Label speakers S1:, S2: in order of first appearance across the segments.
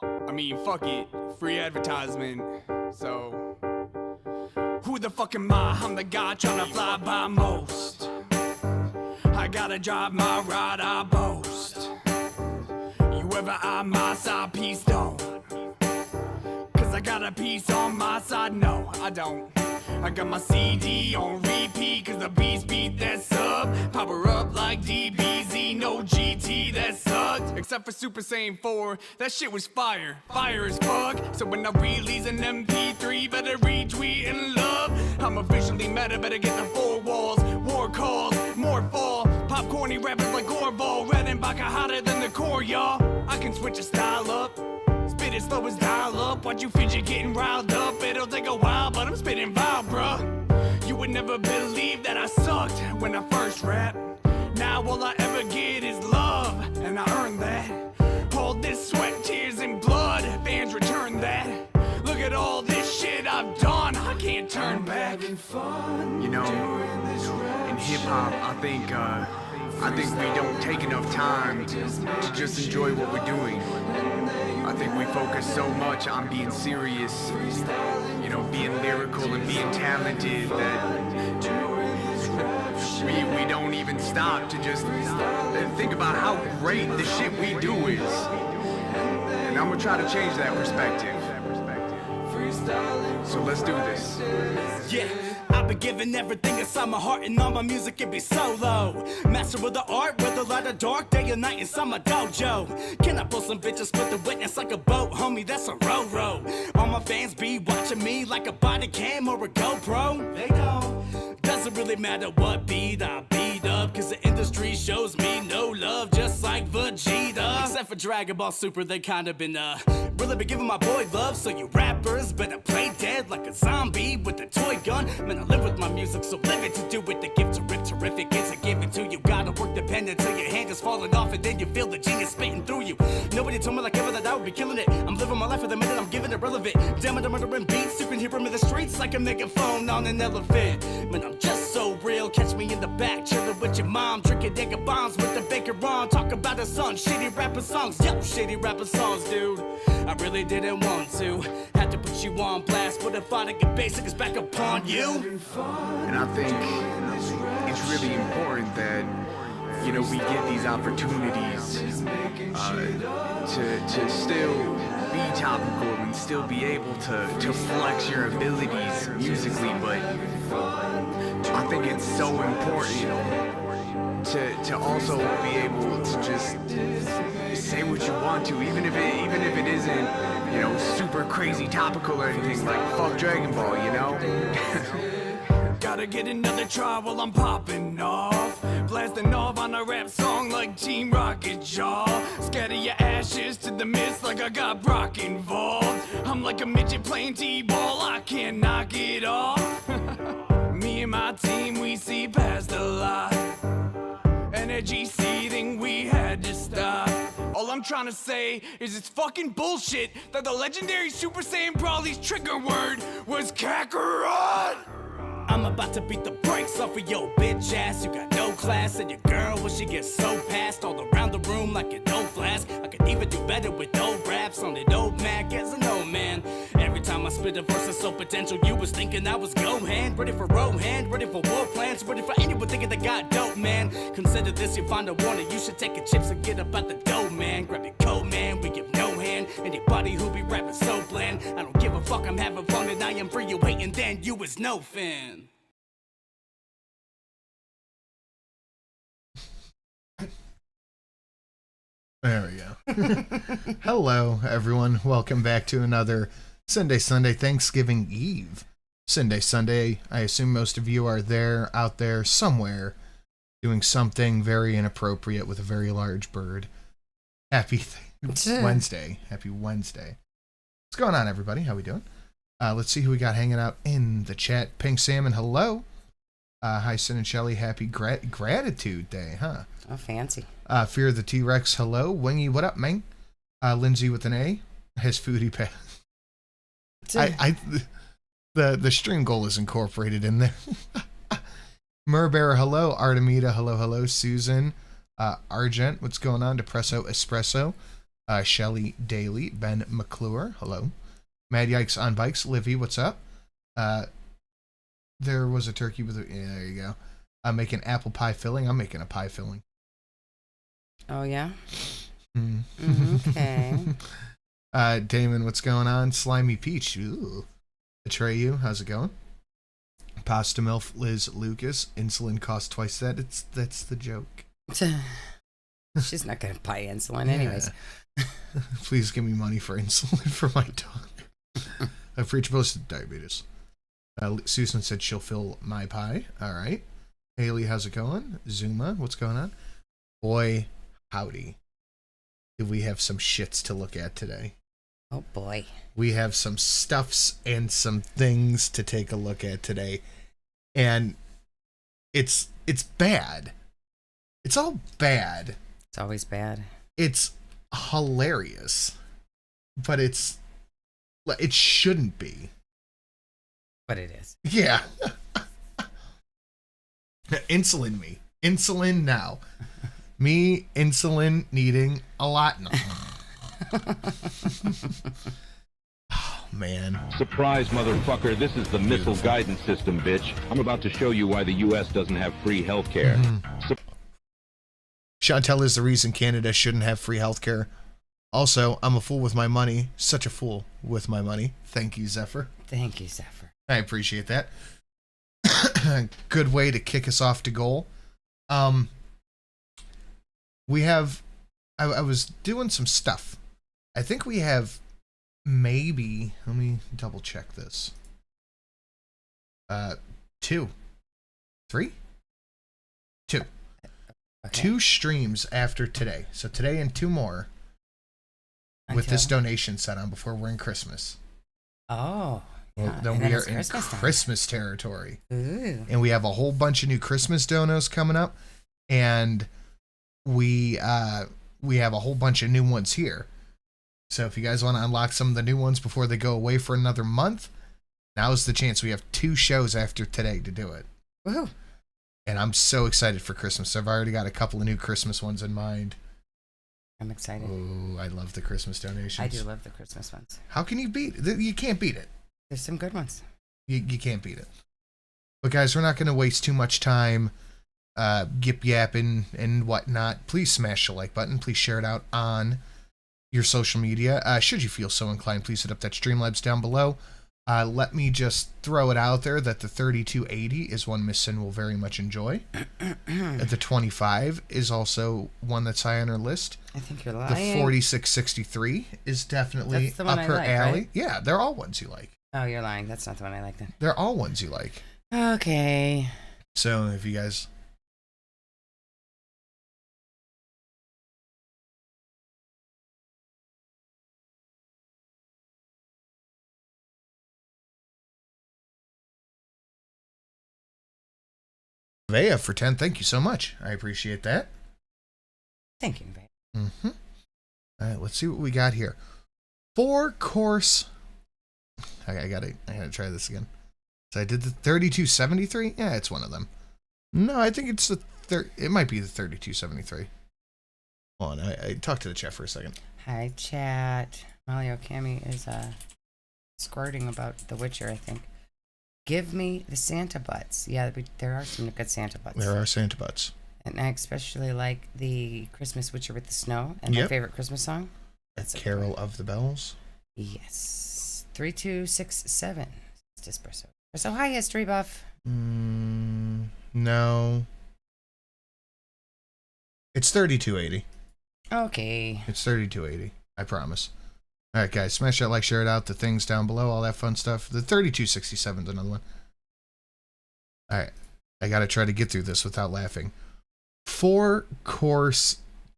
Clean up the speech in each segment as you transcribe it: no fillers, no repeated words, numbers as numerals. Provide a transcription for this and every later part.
S1: I mean, fuck it, free advertisement. So, who the fuck am I? I'm the guy trying to fly by most. I gotta drive my ride, I boast. You ever eye my side, peace don't. Cause I got a piece on my side, no, I don't. I got my CD on repeat, cause the beast beat that sub. Power up like DBZ, no GT, that sucked. Except for Super Saiyan 4, that shit was fire, fire as fuck. So when I release an MP3, better retweet and love. I'm officially meta, better get the 4 walls. War calls, more fall. Popcorny rappers like Orval, Redenbacher hotter than the core, y'all. I can switch a style up. Spit it slow as dial up. Watch you fidget getting riled up. It'll take a while, but I'm spitting vile, bruh. You would never believe that I sucked when I first rap. Now all I ever get is love, and I earned that. All this sweat, tears, and blood, fans return that. Look at all this shit I've done, I can't turn back.
S2: You know, in hip-hop, I think we don't take enough time to just enjoy what we're doing. I think we focus so much on being serious, you know, being lyrical and being talented that we don't even stop to just think about how great the shit we do is. And I'm gonna try to change that perspective. So let's do this.
S3: Yeah, I've been giving everything inside my heart, and all my music it be solo. Master of the art, whether light or dark, day or night inside my dojo. Can I pull some bitches with the witness like a boat, homie? That's a row. All my fans be watching me like a body cam or a GoPro. They don't. Doesn't really matter what beat I beat up, cause the industry shows me no love, just like Vegeta. Except for Dragon Ball Super, they kinda been really been giving my boy love. So you rappers better play dead like a zombie with a toy gun. Man, I live with my music, so live it to do it. The gift to rip terrific isn't given to you. Gotta work dependent till your hand is falling off, and then you feel the genius spitting through you. Nobody told me like ever that I would be killing it. I'm living my life for the minute, I'm giving it relevant. Damn it, I'm murdering beats, you can hear them in the streets like a megaphone on an elephant. Man, I'm just so real, catch me in the back, chillin' with your mom, drinking nigga bombs with the baker on. Talk about a son, shitty rapper songs, yo, shitty rapper songs, dude. I really didn't want to, had to put you on blast, but if I get basic, it's back upon you.
S2: And I think it's really important that, you know, we get these opportunities to still be topical and still be able to flex your abilities musically, but I think it's so important to also be able to just say what you want to, even if it isn't, you know, super crazy topical or anything, like fuck Dragon Ball, you know?
S1: Gotta get another try while I'm popping off. Blasting off on a rap song like Team Rocket Jaw. Scatter your ashes to the mist like I got Brock involved. I'm like a midget playing T-ball, I can't knock it off. Me and my team, we see past a lot. Energy seething, we had to stop. All I'm trying to say is it's fucking bullshit that the legendary Super Saiyan Brawly's trigger word was Kakarot!
S3: I'm about to beat the brakes off of your bitch ass. You got no class, and your girl, well, she gets so passed all around the room like an old flask. I could even do better with old raps on an old Mac as an old man. Every time I spit a verse that's so potential, you was thinking I was Gohan. Ready for Rohan, ready for war plans, ready for anyone thinking they got dope, man. Consider this your final warning, you should take a chips and get up out the dough, man. Grab your coat, man, we give no hand. Anybody who be rapping so bland, I don't give a fuck, I'm having fun and I am free. You hating, then you was no fan.
S4: There we go. Hello, everyone. Welcome back to another Sunday Thanksgiving Eve. Sunday. I assume most of you are out there somewhere doing something very inappropriate with a very large bird. Happy Wednesday. Happy Wednesday. What's going on, everybody? How we doing? Let's see who we got hanging out in the chat. Pink Salmon, hello. Hi, Sin and Shelly. Happy Gratitude Day, huh?
S5: Oh, fancy.
S4: Fear the T-Rex, hello. Wingy, what up, man? Lindsay with an A. His Foodie pass. The stream goal is incorporated in there. Murbear, hello. Artemida, hello. Susan. Argent, what's going on? Depresso Espresso. Shelly Daly, Ben McClure, hello. Mad Yikes on Bikes, Livy, what's up? There was a turkey with a, yeah, there you go. I'm making apple pie filling. I'm making a pie filling.
S5: Oh, yeah?
S4: Mm.
S5: Okay.
S4: Damon, what's going on? Slimy Peach, ooh. Atreyu, how's it going? Pasta Milf, Liz Lucas, insulin costs twice that. That's the joke.
S5: She's not going to buy insulin anyways.
S4: Please give me money for insulin for my dog. I preach posted diabetes. Susan said she'll fill my pie. All right. Haley, how's it going? Zuma, what's going on? Boy, howdy. We have some shits to look at today.
S5: Oh, boy.
S4: We have some stuffs and some things to take a look at today. And it's bad. It's all bad.
S5: It's always bad.
S4: It's hilarious. But it shouldn't be.
S5: But it is.
S4: Yeah. Insulin me. Insulin now. Me, insulin needing a lot now. Oh, man.
S6: Surprise, motherfucker. This is the Missile guidance system, bitch. I'm about to show you why the U.S. doesn't have free healthcare.
S4: Chantel is the reason Canada shouldn't have free healthcare. Also, I'm a fool with my money. Such a fool with my money. Thank you, Zephyr.
S5: Thank you, Zephyr.
S4: I appreciate that. Good way to kick us off to goal. We have, I was doing some stuff. I think we have maybe, let me double check this. 2. 3? 2. Okay. 2 streams after today. So today and 2 more with this donation set on before we're in Christmas.
S5: Oh.
S4: Well,
S5: yeah.
S4: then we are in Christmas territory.
S5: Ooh.
S4: And we have a whole bunch of new Christmas donos coming up. And we have a whole bunch of new ones here. So if you guys want to unlock some of the new ones before they go away for another month, now's the chance. We have 2 shows after today to do it.
S5: Woohoo.
S4: And I'm so excited for Christmas. I've already got a couple of new Christmas ones in mind.
S5: I'm excited.
S4: Oh, I love the Christmas donations.
S5: I do love the Christmas ones.
S4: How can you beat it? You can't beat it.
S5: There's some good ones.
S4: You can't beat it. But guys, we're not going to waste too much time gip yapping and whatnot. Please smash the like button. Please share it out on your social media. Should you feel so inclined, please hit up that Streamlabs down below. Let me just throw it out there that the 3280 is one Miss Sin will very much enjoy. The 25 is also one that's high on her list.
S5: I think you're lying.
S4: The 4663 is definitely
S5: the one
S4: up
S5: I
S4: her
S5: like,
S4: alley.
S5: right?
S4: Yeah, they're all ones you like.
S5: Oh, you're lying. That's not the one I like then.
S4: They're all ones you like.
S5: Okay.
S4: So if you guys... Vea for 10, thank you so much. I appreciate that.
S5: Thank you, babe.
S4: Mm-hmm. All right, let's see what we got here. 4-course. I gotta try this again. So I did the 3273. Yeah, it's one of them. No, I think it's the it might be the 3273. Hold on, I talked to the chat for a second.
S5: Hi, chat. Molly Okami is squirting about The Witcher, I think. Give me the Santa butts. Yeah, there are some good Santa butts.
S4: There are Santa butts.
S5: And I especially like the Christmas Witcher with the Snow and my favorite Christmas song. That's
S4: Carol of the Bells.
S5: Yes. 3267. Espresso. So hi, history buff.
S4: No. It's 3280.
S5: Okay.
S4: It's 3280. I promise. All right, guys, smash that like, share it out, the things down below, all that fun stuff. The 3267 is another one. All right, I got to try to get through this without laughing. 4-course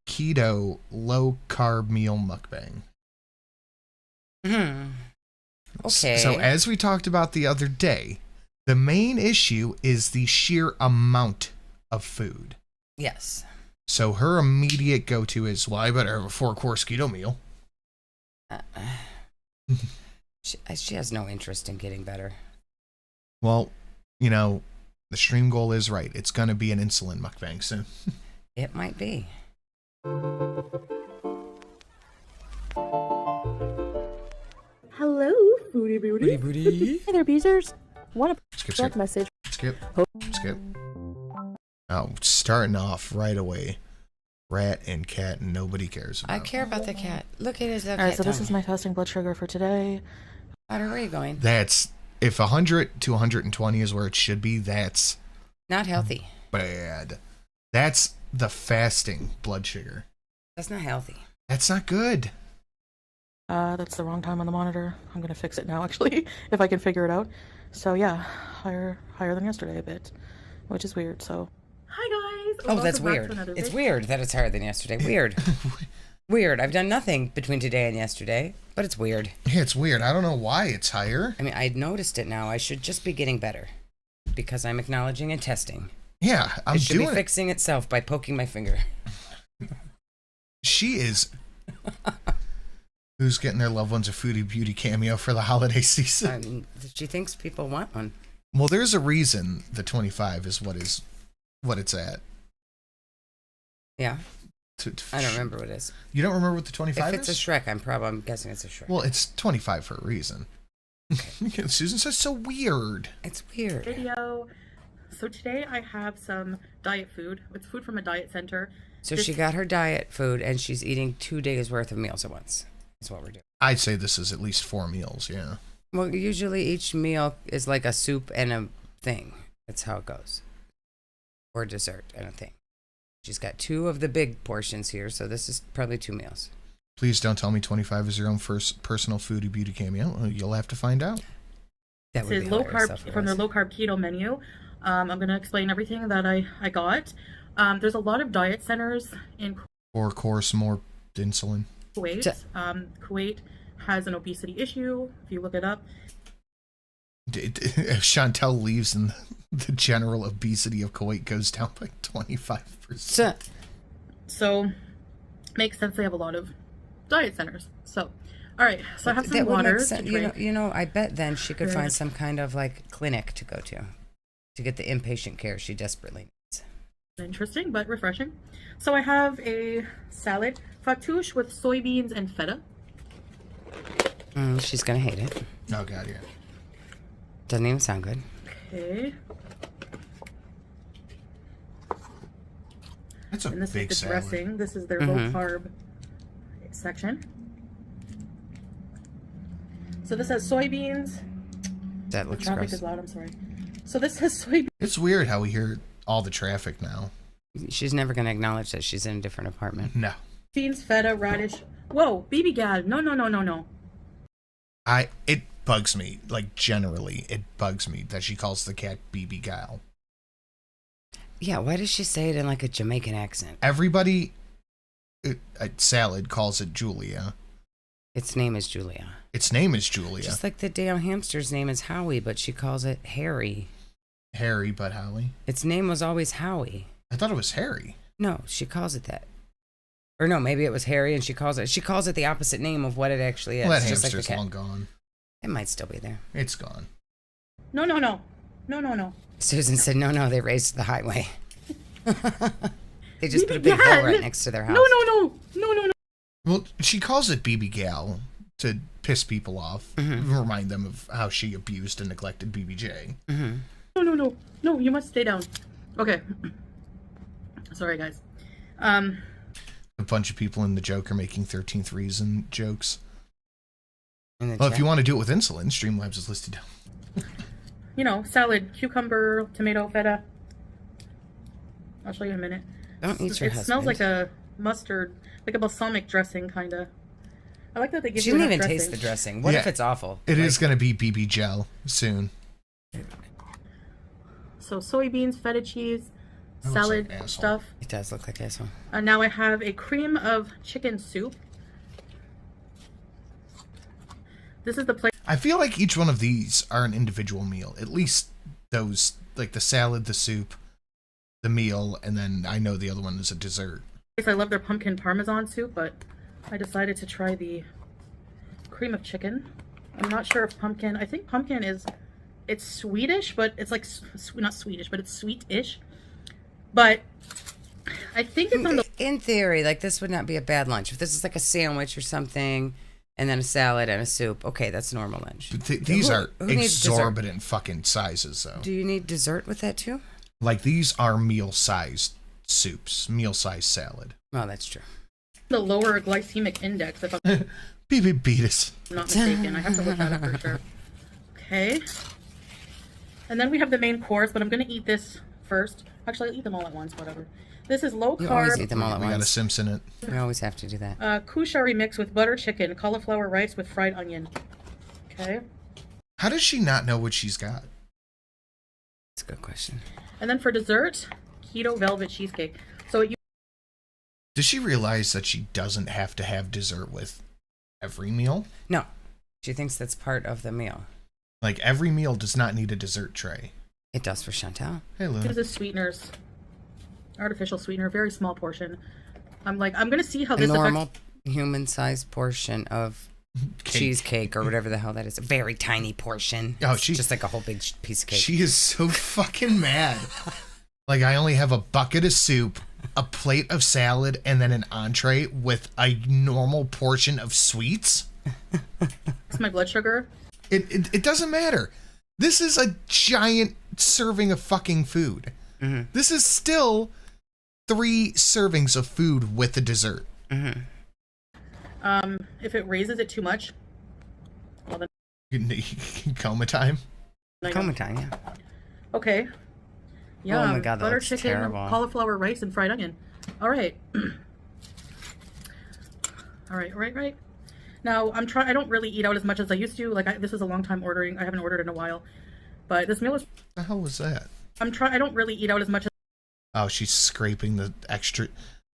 S4: keto low-carb meal mukbang.
S5: Okay.
S4: So as we talked about the other day, the main issue is the sheer amount of food.
S5: Yes.
S4: So her immediate go-to is, well, I better have a 4-course keto meal.
S5: She has no interest in getting better.
S4: Well, you know, the stream goal is right. It's going to be an insulin mukbang soon.
S5: It might be. Booty.
S7: Hey there, Beezers. Want a
S4: Skip,
S7: direct
S4: skip,
S7: message?
S4: skip, skip. Oh, starting off right away. Rat and cat, nobody cares about.
S5: I care about the cat. Look at his little
S7: Alright,
S5: cat
S7: so this
S5: tongue.
S7: is my fasting blood sugar for today.
S5: Otter, where are you going?
S4: That's if 100 to 120 is where it should be. That's
S5: Not healthy.
S4: bad. That's the fasting blood sugar.
S5: That's not healthy.
S4: That's not good.
S7: That's the wrong time on the monitor. I'm gonna fix it now, actually, if I can figure it out. So yeah, higher than yesterday a bit, which is weird. So, hi guys.
S5: Oh, that's
S7: Welcome back to
S5: weird.
S7: another
S5: It's
S7: video.
S5: weird that it's higher than yesterday. Weird. Weird. I've done nothing between today and yesterday, but it's weird.
S4: Yeah, it's weird. I don't know why it's higher.
S5: I mean, I noticed it now. I should just be getting better because I'm acknowledging and testing.
S4: Yeah, I'm
S5: It should
S4: doing
S5: be
S4: it.
S5: fixing itself by poking my finger.
S4: She is. Who's getting their loved ones a Foodie Beauty cameo for the holiday season?
S5: She thinks people want one.
S4: Well, there's a reason the 25 is what it's at.
S5: Yeah. I don't remember what it is.
S4: You don't remember what the 25
S5: If it's
S4: is?
S5: a Shrek, I'm guessing it's a Shrek.
S4: Well, it's 25 for a reason. Susan says so weird.
S5: It's weird.
S7: Video. So today I have some diet food. It's food from a diet center.
S5: So she got her diet food and she's eating 2 days worth of meals at once. That's what we're doing.
S4: I'd say this is at least 4 meals, yeah.
S5: Well, usually each meal is like a soup and a thing. That's how it goes. Or dessert and a thing. She's got 2 of the big portions here, so this is probably 2 meals.
S4: Please don't tell me 25 is your own first personal Foodie Beauty cameo. You'll have to find out.
S5: That would
S7: This
S5: be
S7: is low
S5: hilarious
S7: carb
S5: if it
S7: from their
S5: was.
S7: low carb keto menu. I'm going to explain everything that I got. There's a lot of diet centers in
S4: 4 course, more insulin.
S7: Kuwait. Kuwait has an obesity issue. If you look it up,
S4: If Chantel leaves and the general obesity of Kuwait goes down by 25%.
S7: so makes sense. They have a lot of diet centers. So, all right. So I have some
S5: That would
S7: water
S5: make
S7: to
S5: sense.
S7: drink.
S5: You know, I bet then she could find
S7: Good.
S5: some kind of like clinic to go to get the inpatient care she desperately needs.
S7: Interesting, but refreshing. So I have a salad, fattoush with soybeans and feta.
S5: She's gonna hate it.
S4: Oh, God, yeah.
S5: Doesn't even sound good.
S7: Okay.
S4: That's a
S7: And this
S4: big
S7: is the
S4: salad.
S7: dressing. This is their
S5: Mm-hmm.
S7: low carb section. So this has soybeans.
S5: That looks
S7: Traffic
S5: gross.
S7: is loud, I'm sorry. So this has soybeans.
S4: It's weird how we hear all the traffic now.
S5: She's never gonna acknowledge that she's in a different apartment.
S4: No.
S7: Beans, feta, radish. Whoa, BB gal. No.
S4: It bugs me. Like, generally, it bugs me that she calls the cat BB Gal.
S5: Yeah, why does she say it in like a Jamaican accent?
S4: Everybody at Salad calls it Julia.
S5: Its name is Julia.
S4: Its name is Julia.
S5: Just like the damn hamster's name is Howie, but she calls it Harry.
S4: Harry, but Howie.
S5: Its name was always Howie.
S4: I thought it was Harry.
S5: No, she calls it that. Or no, maybe it was Harry and she calls it the opposite name of what it actually is.
S4: Well, that
S5: just like the
S4: hamster's
S5: cat.
S4: long gone.
S5: It might still be there.
S4: It's gone.
S7: No.
S5: Susan said, no, they raised the highway. They just put a
S7: BB
S5: big
S7: gal.
S5: hill right next to their house.
S7: No.
S4: Well, she calls it BB Gal to piss people off,
S5: Mm-hmm.
S4: remind them of how she abused and neglected BBJ.
S7: No, you must stay down. Okay. Sorry, guys.
S4: A bunch of people in the joke are making 13th reason jokes.
S5: In the
S4: Well, if
S5: chat.
S4: you want to do it with insulin, Streamlabs is listed down.
S7: You know, salad, cucumber, tomato, feta. I'll show you in a minute.
S5: Don't eat your
S7: It
S5: husband.
S7: smells like a mustard, like a balsamic dressing, kind of. I like that they give
S5: She
S7: you
S5: didn't
S7: enough
S5: even taste
S7: dressing.
S5: the dressing. What
S4: Yeah.
S5: if it's awful?
S4: It is going to be BB Gel soon.
S7: So soybeans, feta cheese,
S4: That looks
S7: salad
S4: like asshole.
S7: stuff.
S5: It does look like asshole.
S7: And now I have a cream of chicken soup. This is the plate.
S4: I feel like each one of these are an individual meal. At least those, like the salad, the soup, the meal, and then I know the other one is a dessert.
S7: I love their pumpkin parmesan soup, but I decided to try the cream of chicken. I'm not sure if pumpkin. I think pumpkin is. It's Swedish, but it's like not Swedish, but it's sweet-ish. But I think it's on the
S5: In theory, like this would not be a bad lunch. If this is like a sandwich or something, and then a salad and a soup. Okay, that's normal lunch.
S4: These are
S5: who needs dessert?
S4: exorbitant fucking sizes, though.
S5: Do you need dessert with that too?
S4: Like, these are meal-sized soups, meal-sized salad.
S5: Oh, that's true.
S7: The lower glycemic index, if I'm
S4: Beat us.
S7: not mistaken. I have to look that up for sure. Okay. And then we have the main course, but I'm going to eat this first. Actually, I'll eat them all at once, whatever. This is low
S5: You always eat
S7: carb
S5: them all at
S4: We got a
S5: once.
S4: Simpson it.
S5: We always have to do that.
S7: kushari mix with butter chicken, cauliflower rice with fried onion. Okay.
S4: How does she not know what she's got?
S5: That's a good question.
S7: And then for dessert, keto velvet cheesecake. So you
S4: Does she realize that she doesn't have to have dessert with every meal?
S5: No, she thinks that's part of the meal.
S4: Like, every meal does not need a dessert tray.
S5: It does for Chantal.
S4: Hey, Lou.
S7: use this sweeteners, artificial sweetener, very small portion. I'm going to see how
S5: A
S7: this
S5: normal
S7: affects.
S5: human-sized portion of cheesecake or whatever the hell that is. A very tiny portion.
S4: Oh,
S5: It's just like a whole big piece of cake.
S4: She is so fucking mad. Like, I only have a bucket of soup, a plate of salad, and then an entree with a normal portion of sweets.
S7: My blood sugar.
S4: It doesn't matter. This is a giant serving of fucking food.
S5: Mm-hmm.
S4: This is still 3 servings of food with a dessert.
S5: Mm-hmm.
S7: If it raises it too much, well then
S4: Coma time.
S7: I
S5: Coma
S7: don't.
S5: time, yeah.
S7: Okay. Yeah.
S5: Oh my God, that
S7: butter
S5: looks
S7: chicken,
S5: terrible.
S7: cauliflower rice, and fried onion. All right. All right. Now I don't really eat out as much as I used to. Like this is a long time ordering. I haven't ordered in a while, but this meal is.
S4: What the hell was that?
S7: I don't really eat out as much as
S4: Oh, she's scraping the extra.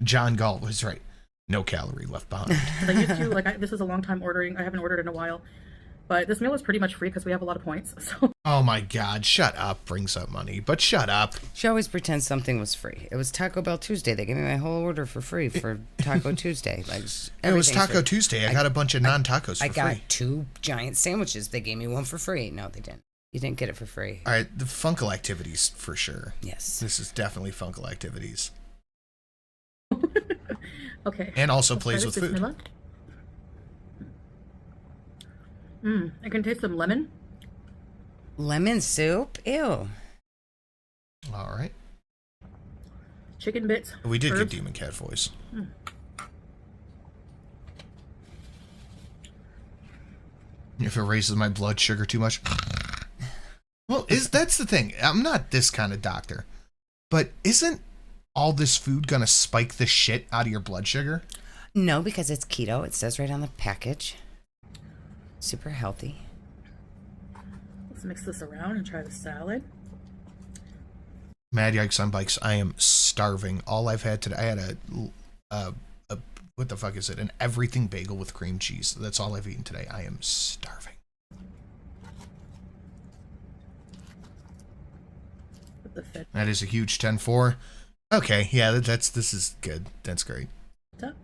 S4: John Galt was right. No calorie left behind.
S7: I used to. Like this is a long time ordering. I haven't ordered in a while, but this meal is pretty much free because we have a lot of points. So.
S4: Oh my God! Shut up. Brings up money, but shut up.
S5: She always pretends something was free. It was Taco Bell Tuesday. They gave me my whole order for free for Taco Tuesday. Like
S4: It was
S5: everything's
S4: Taco
S5: free.
S4: Tuesday. I got a bunch of non-tacos for
S5: I got
S4: free.
S5: 2 giant sandwiches. They gave me one for free. No, they didn't. You didn't get it for free.
S4: All right, the Funkle activities for sure.
S5: Yes.
S4: This is definitely Funkle activities,
S7: Okay.
S4: and also
S7: Let's
S4: plays
S7: try
S4: with
S7: this.
S4: food.
S7: Bismillah. I can taste some lemon.
S5: Lemon soup? Ew.
S4: All right,
S7: Chicken bits.
S4: we did get
S7: herbs.
S4: Demon Cat voice. If it raises my blood sugar too much, well, that's the thing. I'm not this kind of doctor, but isn't all this food gonna spike the shit out of your blood sugar?
S5: No, because it's keto. It says right on the package. Super healthy.
S7: Let's mix this around and try the salad.
S4: Mad Yikes on Bikes. I am starving. All I've had today, I had a what the fuck is it? An everything bagel with cream cheese. That's all I've eaten today. I am starving.
S7: With the feta.
S4: That is a huge 10-4. Okay, yeah, this is good. That's great.
S7: You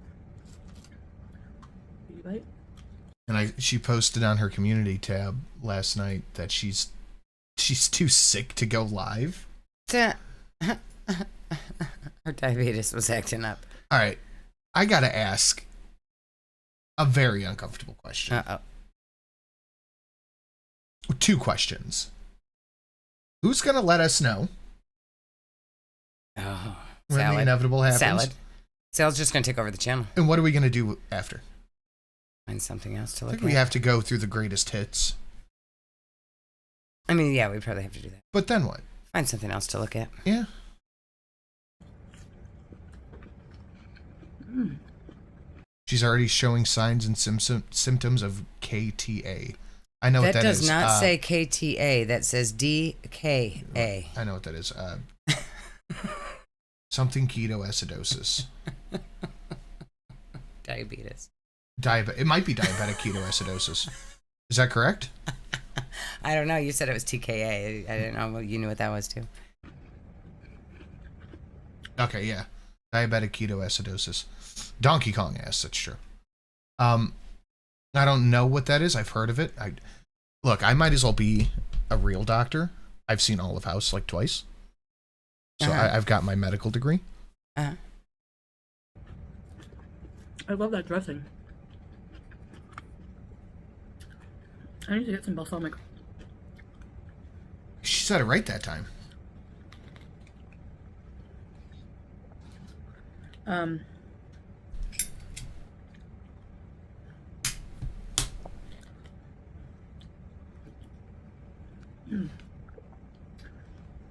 S7: bite?
S4: And she posted on her community tab last night that she's too sick to go live.
S5: Her diabetes was acting up.
S4: All right, I gotta ask a very uncomfortable question.
S5: Uh-oh.
S4: 2 questions. Who's gonna let us know
S5: Oh,
S4: when the
S5: salad.
S4: inevitable happens?
S5: Salad. Salad's just going to take over the channel.
S4: And what are we gonna do after?
S5: Find something else to
S4: I
S5: look
S4: think
S5: at.
S4: we have to go through the greatest hits.
S5: I mean, yeah, we probably have to do that.
S4: But then what?
S5: Find something else to look at.
S4: Yeah. She's already showing signs and symptoms of KTA. I know what that is.
S5: That does not say KTA. That says DKA.
S4: I know what that is. Something ketoacidosis.
S5: Diabetes.
S4: It might be diabetic ketoacidosis. Is that correct?
S5: I don't know. You said it was TKA. I didn't know. You knew what that was, too.
S4: Okay, yeah. Diabetic ketoacidosis. Donkey Kong ass, that's true. I don't know what that is. I've heard of it. Look, I might as well be a real doctor. I've seen Olive House like twice. So I've got my medical degree.
S5: Uh-huh.
S7: I love that dressing. I need to get some balsamic.
S4: She said it right that time.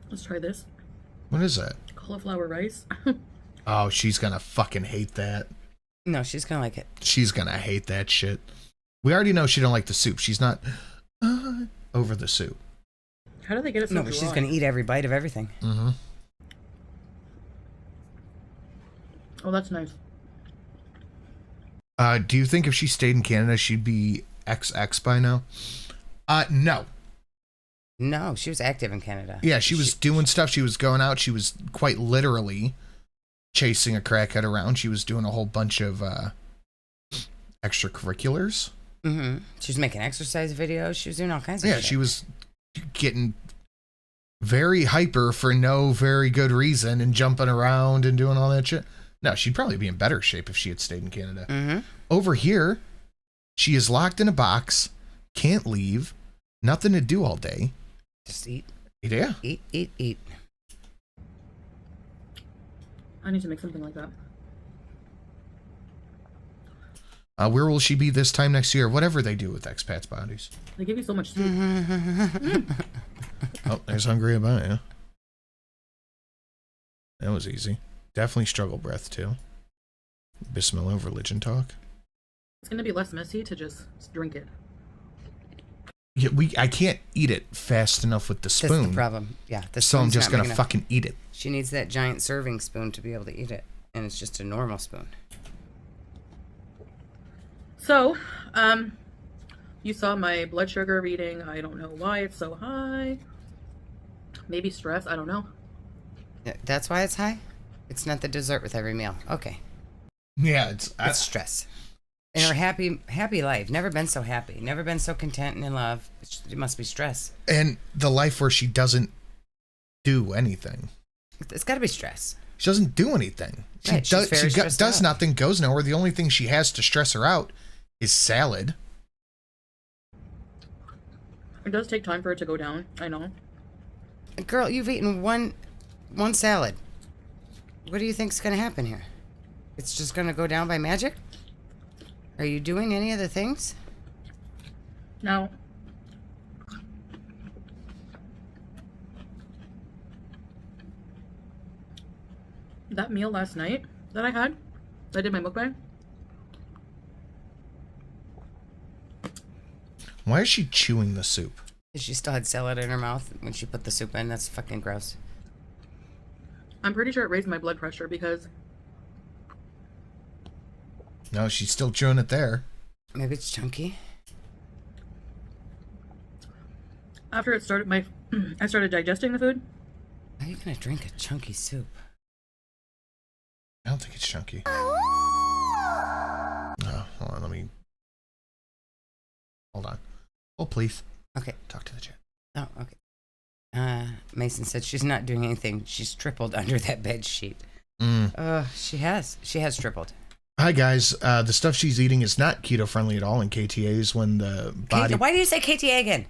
S7: Let's try this.
S4: What is that?
S7: Cauliflower rice.
S4: Oh, she's gonna fucking hate that.
S5: No, she's gonna like it.
S4: She's gonna hate that shit. We already know she don't like the soup. She's not over the soup.
S7: How do they get it so
S5: No,
S7: dry?
S5: but she's gonna eat every bite of everything.
S4: Mm-hmm.
S7: Oh, that's nice.
S4: Do you think if she stayed in Canada, she'd be XX by now? No.
S5: No, she was active in Canada.
S4: Yeah, she was doing stuff. She was going out. She was quite literally chasing a crackhead around. She was doing a whole bunch of extracurriculars.
S5: Mm-hmm. She was making exercise videos. She was doing all kinds of
S4: Yeah,
S5: shit.
S4: she was getting very hyper for no very good reason and jumping around and doing all that shit. No, she'd probably be in better shape if she had stayed in Canada.
S5: Mm-hmm.
S4: Over here, she is locked in a box, can't leave, nothing to do all day.
S5: Just eat.
S4: Yeah.
S5: Eat.
S7: I need to make something like that.
S4: Where will she be this time next year? Whatever they do with expats' bodies.
S7: They give you so much soup.
S4: Oh, there's Hungry about it, yeah. That was easy. Definitely struggle breath, too. Bismillah, religion talk.
S7: It's gonna be less messy to just drink it.
S4: Yeah, I can't eat it fast enough with the spoon.
S5: That's the problem. Yeah.
S4: So I'm just going to fucking eat it.
S5: She needs that giant serving spoon to be able to eat it. And it's just a normal spoon.
S7: So, you saw my blood sugar reading. I don't know why it's so high. Maybe stress. I don't know.
S5: That's why it's high? It's not the dessert with every meal. Okay.
S4: Yeah,
S5: It's stress. In her happy life. Never been so happy. Never been so content and in love. It must be stress.
S4: And the life where she doesn't do anything.
S5: It's got to be stress.
S4: She doesn't do anything.
S5: Right, she's very stressed
S4: does
S5: out.
S4: nothing, goes nowhere. The only thing she has to stress her out is salad.
S7: It does take time for it to go down. I know.
S5: Girl, you've eaten one salad. What do you think's going to happen here? It's just going to go down by magic? Are you doing any other things?
S7: Now, that meal last night that I did my mukbang.
S4: Why is she chewing the soup?
S5: She still had salad in her mouth when she put the soup in. That's fucking gross.
S7: I'm pretty sure it raised my blood pressure because
S4: No, she's still chewing it there.
S5: Maybe it's chunky.
S7: after it started, I started digesting the food.
S5: How are you gonna drink a chunky soup?
S4: I don't think it's chunky. Oh, hold on, hold on. Oh, please.
S5: Okay.
S4: Talk to the chat.
S5: Oh, okay. Mason said she's not doing anything. She's tripled under that bed sheet. She has. She has tripled.
S4: Hi guys, the stuff she's eating is not keto friendly at all in KTAs when the body...
S5: Why do you say KTA again?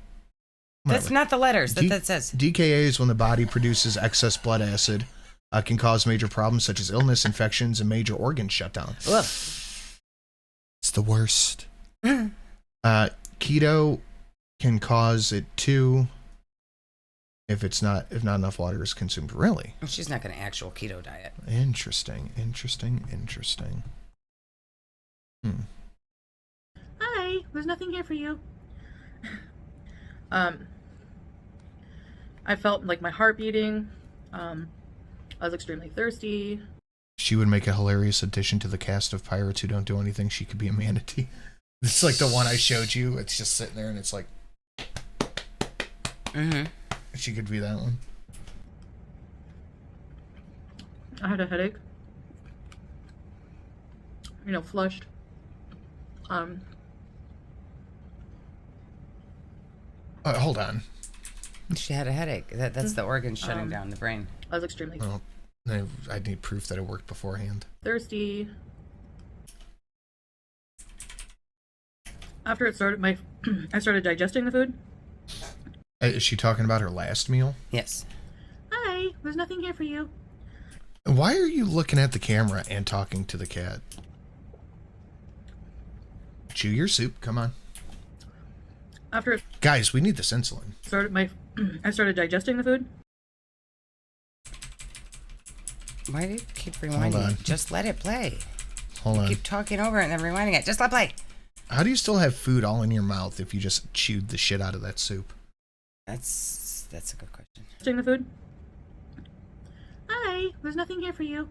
S5: That's not the letters that says.
S4: DKAs when the body produces excess blood acid can cause major problems such as illness, infections, and major organ shutdown.
S5: Ugh.
S4: It's the worst. Keto can cause it too if not enough water is consumed. Really?
S5: She's not going to actual keto diet.
S4: Interesting.
S7: Hi, there's nothing here for you. I felt like my heart beating. I was extremely thirsty.
S4: She would make a hilarious addition to the cast of pirates who don't do anything. She could be a manatee. It's like the one I showed you. It's just sitting there and it's like...
S5: Mm-hmm.
S4: She could be that one.
S7: I had a headache. Flushed.
S4: Hold on.
S5: She had a headache. That's the organ shutting down the brain.
S7: I was extremely
S4: Oh, I need proof that it worked beforehand.
S7: thirsty. After it started, I started digesting the food.
S4: Is she talking about her last meal?
S5: Yes.
S7: Hi, there's nothing here for you.
S4: Why are you looking at the camera and talking to the cat? Chew your soup. Come on.
S7: After it
S4: Guys, we need this insulin.
S7: started, I started digesting the food.
S5: Why do you keep
S4: on.
S5: rewinding? Just let it play.
S4: Hold on.
S5: Keep talking over it and then rewinding it. Just let it play.
S4: How do you still have food all in your mouth if you just chewed the shit out of that soup?
S5: That's a good question.
S7: Digesting the food. Hi, there's nothing here for you.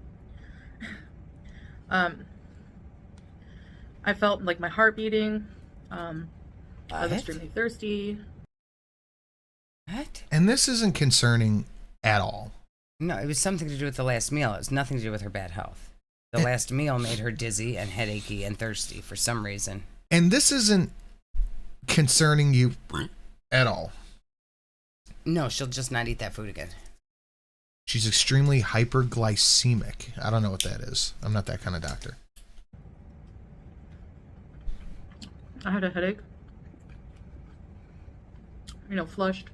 S7: I felt like my heart beating. I was extremely thirsty.
S5: What?
S4: And this isn't concerning at all.
S5: No, it was something to do with the last meal. It was nothing to do with her bad health. The last meal made her dizzy and headachy and thirsty for some reason.
S4: And this isn't concerning you at all.
S5: No, she'll just not eat that food again.
S4: She's extremely hyperglycemic. I don't know what that is. I'm not that kind of doctor.
S7: I had a headache. Flushed.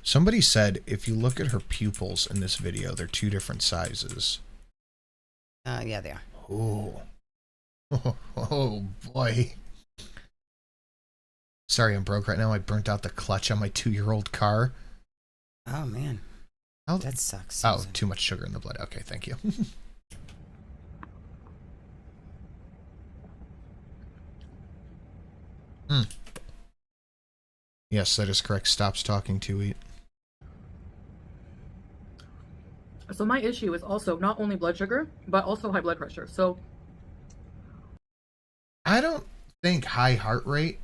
S4: Somebody said if you look at her pupils in this video, they're two different sizes.
S5: Yeah, they are.
S4: Oh. Oh, boy. Sorry, I'm broke right now. I burnt out the clutch on my 2-year-old car.
S5: Oh, man.
S4: Oh,
S5: That sucks.
S4: oh,
S5: Susan.
S4: too much sugar in the blood. Okay, thank you. Yes, that is correct. Stops talking to eat.
S7: So my issue is also not only blood sugar, but also high blood pressure. So
S4: I don't think high heart rate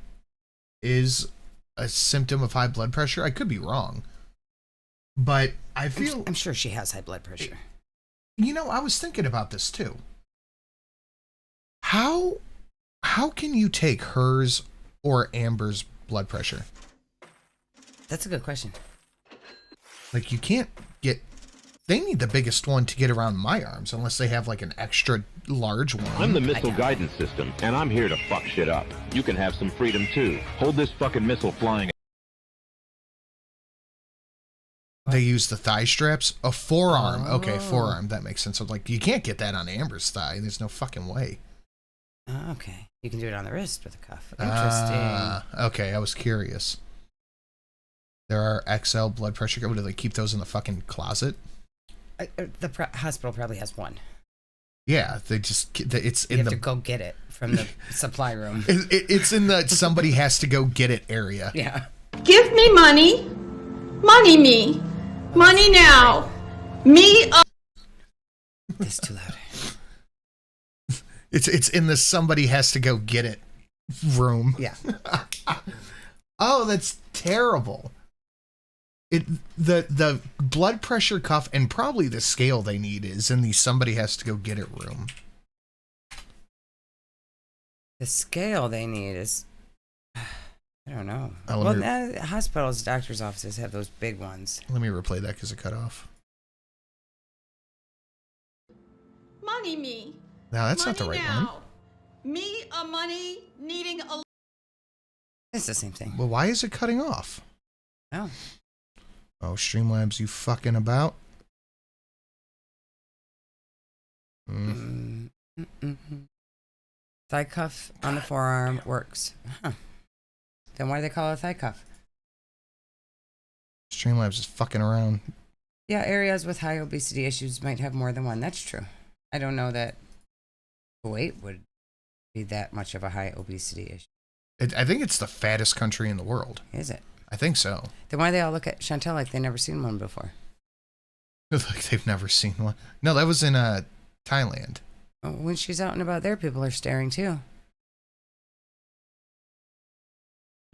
S4: is a symptom of high blood pressure. I could be wrong. But I feel...
S5: I'm sure she has high blood pressure.
S4: I was thinking about this too. How can you take hers or Amber's blood pressure?
S5: That's a good question.
S4: Like, you can't get... They need the biggest one to get around my arms, unless they have, like, an extra large one.
S6: I'm the missile guidance system, and I'm here to fuck shit up. You can have some freedom, too. Hold this fucking missile flying.
S4: They use the thigh straps? A forearm.
S5: Oh.
S4: Okay, forearm. That makes sense. So, like, you can't get that on Amber's thigh. There's no fucking way.
S5: Okay. You can do it on the wrist with a cuff. Interesting.
S4: Okay, I was curious. There are XL blood pressure. Do they keep those in the fucking closet?
S5: The hospital probably has one.
S4: Yeah, they just... It's
S5: You
S4: in
S5: have
S4: the...
S5: to go get it from the supply room.
S4: It's in the somebody has to go get it area.
S5: Yeah.
S8: Give me money. Money me. Money now. Me.
S5: It's too loud.
S4: It's in the somebody has to go get it room.
S5: Yeah.
S4: Oh, that's terrible. The blood pressure cuff and probably the scale they need is in the somebody has to go get it room.
S5: The scale they need is... I don't know.
S4: Oh,
S5: Well, now hospitals, doctors' offices have those big ones.
S4: Let me replay that because it cut off.
S8: Money me.
S4: No, that's
S8: money
S4: not the right
S8: now.
S4: one.
S8: Me a money needing a.
S5: It's the same thing.
S4: Well, why is it cutting off?
S5: Oh.
S4: Oh, Streamlabs, you fucking about?
S5: Thigh cuff on the forearm works. Huh. Then why do they call it a thigh cuff?
S4: Streamlabs is fucking around.
S5: Yeah, areas with high obesity issues might have more than one. That's true. I don't know that Kuwait would be that much of a high obesity issue.
S4: I think it's the fattest country in the world.
S5: Is it?
S4: I think so.
S5: Then why do they all look at Chantel like they've never seen one before?
S4: Like they've never seen one. No, that was in Thailand.
S5: Well, when she's out and about there, people are staring too.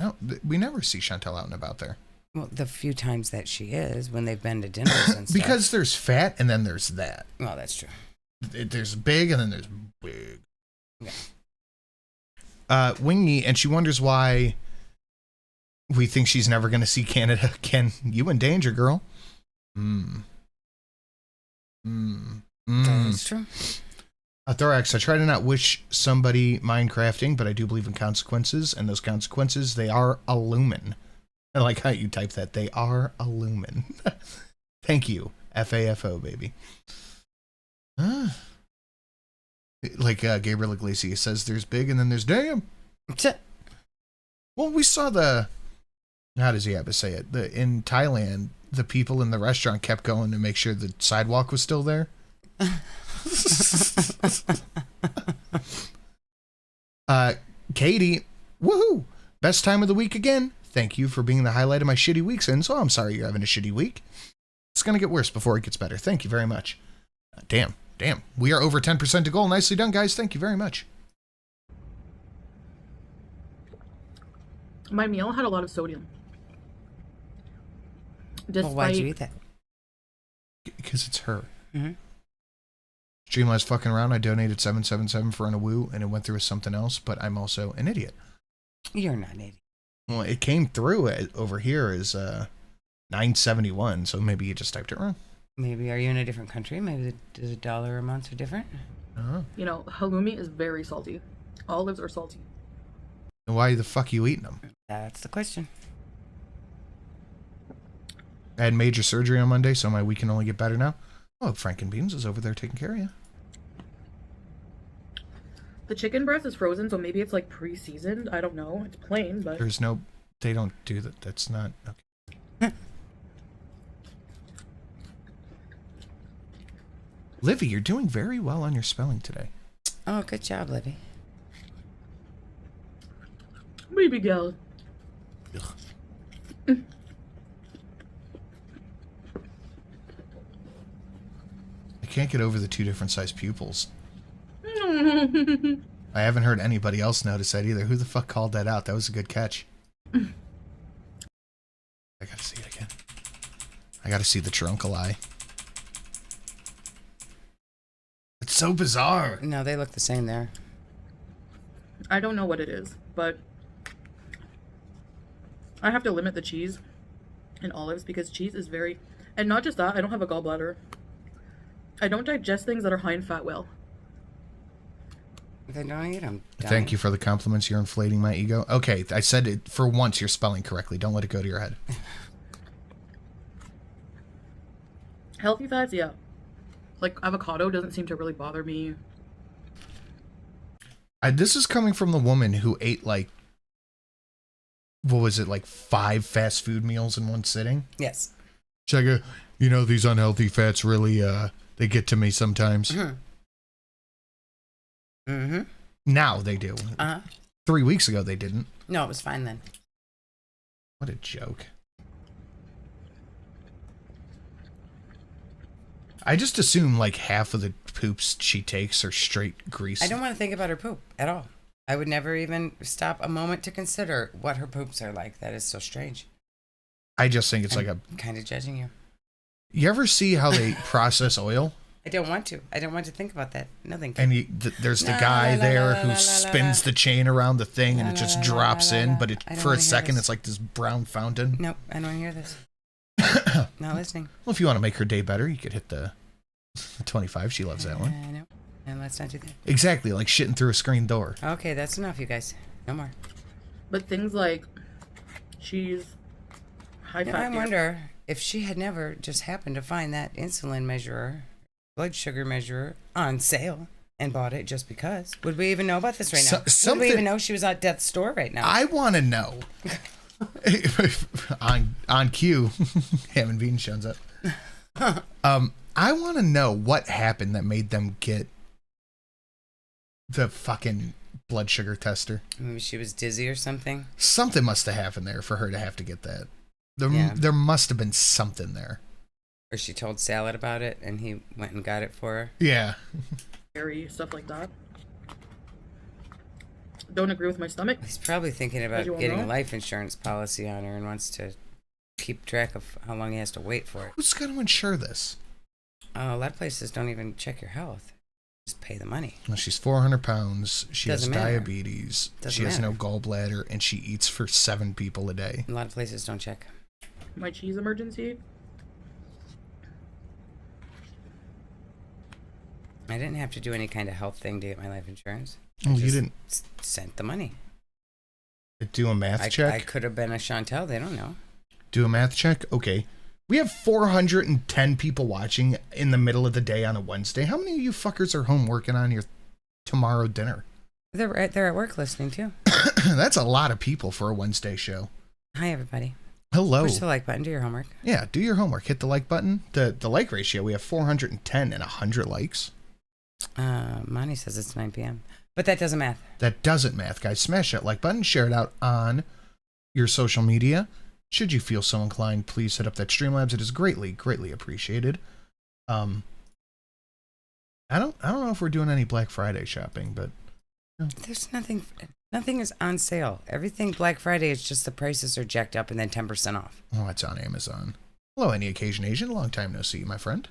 S4: No, we never see Chantel out and about there.
S5: Well, the few times that she is, when they've been to dinners and stuff.
S4: Because there's fat and then there's that.
S5: Well, that's true.
S4: There's big and then there's big.
S5: Yeah.
S4: Wingy, and she wonders why we think she's never going to see Canada. Ken, you in danger, girl.
S5: That's true.
S4: Thorax, I try to not wish somebody Minecrafting, but I do believe in consequences, and those consequences, they are a lumen. I like how you type that. They are a lumen. Thank you. FAFO, baby. Like Gabriel Iglesias says, there's big and then there's damn. Well, we saw how does he have to say it? In Thailand, the people in the restaurant kept going to make sure the sidewalk was still there. Katie, woohoo! Best time of the week again. Thank you for being the highlight of my shitty weeks, and so I'm sorry you're having a shitty week. It's gonna get worse before it gets better. Thank you very much. Damn. We are over 10% to goal. Nicely done, guys. Thank you very much.
S7: My meal had a lot of sodium.
S5: Well, why'd you eat that?
S4: Because it's her.
S5: Mm-hmm.
S4: Streamlabs fucking around. I donated $777 for an Awoo, and it went through as something else, but I'm also an idiot.
S5: You're not an idiot.
S4: Well, it came through over here as $9.71, so maybe you just typed it wrong.
S5: Maybe are you in a different country? Maybe the dollar amounts are different?
S7: You know, halloumi is very salty. Olives are salty.
S4: And why the fuck are you eating them?
S5: That's the question.
S4: I had major surgery on Monday, so my week can only get better now. Oh, Frankenbeans is over there taking care of you.
S7: The chicken breast is frozen, so maybe it's like pre-seasoned. I don't know. It's plain, but
S4: There's no... They don't do that. That's not... Okay. Livy, you're doing very well on your spelling today.
S5: Oh, good job, Libby.
S7: baby girl.
S4: I can't get over the two different sized pupils. I haven't heard anybody else notice that either. Who the fuck called that out? That was a good catch. I gotta see it again. I gotta see the trunkle eye. It's so bizarre.
S5: No, they look the same there.
S7: I don't know what it is, but I have to limit the cheese and olives because cheese is very... And not just that, I don't have a gallbladder. I don't digest things that are high in fat well.
S5: Then don't eat them.
S4: Thank you for the compliments. You're inflating my ego. Okay, I said it for once. You're spelling correctly. Don't let it go to your head.
S7: Healthy fats, yeah. Like avocado doesn't seem to really bother me.
S4: This is coming from the woman who ate like, what was it, like 5 fast food meals in one sitting?
S5: Yes.
S4: She's like, you know, these unhealthy fats really, they get to me sometimes.
S5: Mm-hmm. Mm-hmm.
S4: Now they do. 3 weeks ago they didn't.
S5: No, it was fine then.
S4: What a joke. I just assume like half of the poops she takes are straight grease.
S5: I don't want to think about her poop at all. I would never even stop a moment to consider what her poops are like. That is so strange.
S4: I just think it's
S5: I'm
S4: like a...
S5: kind of judging you.
S4: You ever see how they process oil?
S5: I don't want to. I don't want to think about that. No, thank you.
S4: And there's the guy there who spins the chain around the thing and it just drops in, but for a second it's like this brown fountain.
S5: Nope, I don't want to hear this. Not listening.
S4: Well, if you want to make her day better, you could hit the 25. She loves that one.
S5: No, and let's not do that.
S4: Exactly, like shitting through a screen door.
S5: Okay, that's enough, you guys. No more.
S7: But things like cheese, high fat.
S5: I wonder if she had never just happened to find that insulin measurer, blood sugar measurer on sale and bought it just because. Would we even know about this right now? Would we even know she was at death's store right now?
S4: I want to know. on cue, Ham and Bean shows up. I want to know what happened that made them get the fucking blood sugar tester.
S5: Maybe she was dizzy or something.
S4: Something must have happened there for her to have to get that. There must have been something there.
S5: Or she told Salad about it and he went and got it for her.
S4: Yeah.
S7: Stuff like that. Don't agree with my stomach.
S5: He's probably thinking about getting a life insurance policy on her and wants to keep track of how long he has to wait for it.
S4: Who's going to insure this?
S5: A lot of places don't even check your health. Just pay the money.
S4: Well, she's 400 pounds. She has
S5: matter.
S4: diabetes. She has no gallbladder, and she eats for 7 people a day.
S5: A lot of places don't check.
S7: My cheese emergency.
S5: I didn't have to do any kind of health thing to get my life insurance.
S4: Oh,
S5: I
S4: you
S5: just
S4: didn't
S5: sent the money.
S4: do a math check?
S5: I could have been a Chantel. They don't know.
S4: Do a math check? Okay. We have 410 people watching in the middle of the day on a Wednesday. How many of you fuckers are home working on your tomorrow dinner?
S5: They're at work listening too.
S4: That's a lot of people for a Wednesday show.
S5: Hi, everybody.
S4: Hello.
S5: Push the like button. Do your homework.
S4: Yeah, do your homework. Hit the like button. The like ratio, we have 410 and 100 likes.
S5: Monty says it's 9 p.m. But that doesn't math.
S4: That doesn't math, guys. Smash that like button. Share it out on your social media. Should you feel so inclined, please hit up that Streamlabs. It is greatly, greatly appreciated. I don't know if we're doing any Black Friday shopping, but
S5: There's nothing is on sale. Everything Black Friday is just the prices are jacked up and then 10% off.
S4: oh, it's on Amazon. Hello, Any Occasion Asian. Long time no see, my friend.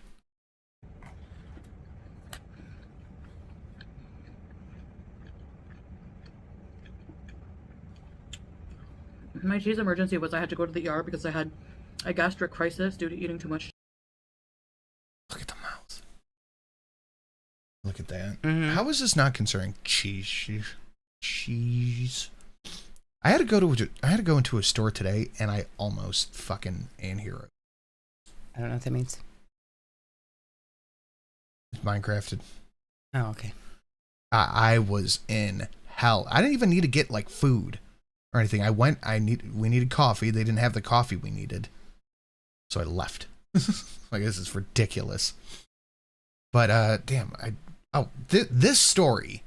S7: My cheese emergency was I had to go to the ER because I had a gastric crisis due to eating too much.
S4: Look at the mouth. Look at that.
S5: Mhm.
S4: How is this not concerning? Cheese. I had to go into a store today, and I almost fucking hero.
S5: I don't know what that means.
S4: It's Minecrafted.
S5: Oh, okay.
S4: I was in hell. I didn't even need to get like food or anything. We needed coffee. They didn't have the coffee we needed, so I left. Like, this is ridiculous. But damn, this story.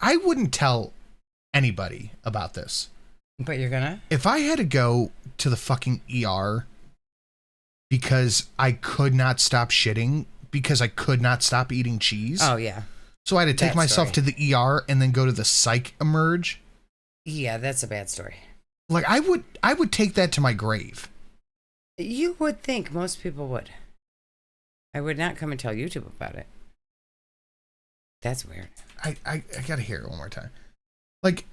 S4: I wouldn't tell anybody about this.
S5: But you're gonna?
S4: If I had to go to the fucking ER because I could not stop shitting because I could not stop eating cheese.
S5: Oh, yeah.
S4: So I had to take
S5: That
S4: myself
S5: story.
S4: to the ER and then go to the psych emerge.
S5: Yeah, that's a bad story.
S4: Like, I would take that to my grave.
S5: You would think most people would. I would not come and tell YouTube about it. That's weird.
S4: I gotta hear it one more time. Like,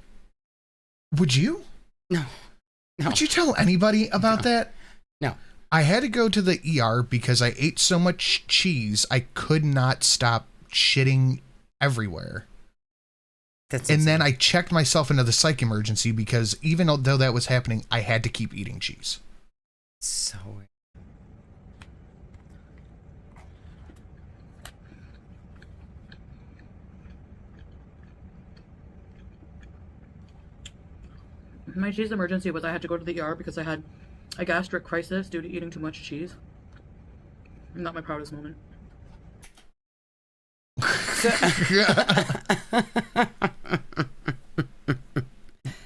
S4: would you?
S5: No.
S4: Would you tell anybody about that?
S5: No.
S4: I had to go to the ER because I ate so much cheese I could not stop shitting everywhere.
S5: That's
S4: and
S5: insane.
S4: then I checked myself into the psych emergency because even though that was happening, I had to keep eating cheese.
S5: So weird.
S7: My cheese emergency was I had to go to the ER because I had a gastric crisis due to eating too much cheese. Not my proudest moment.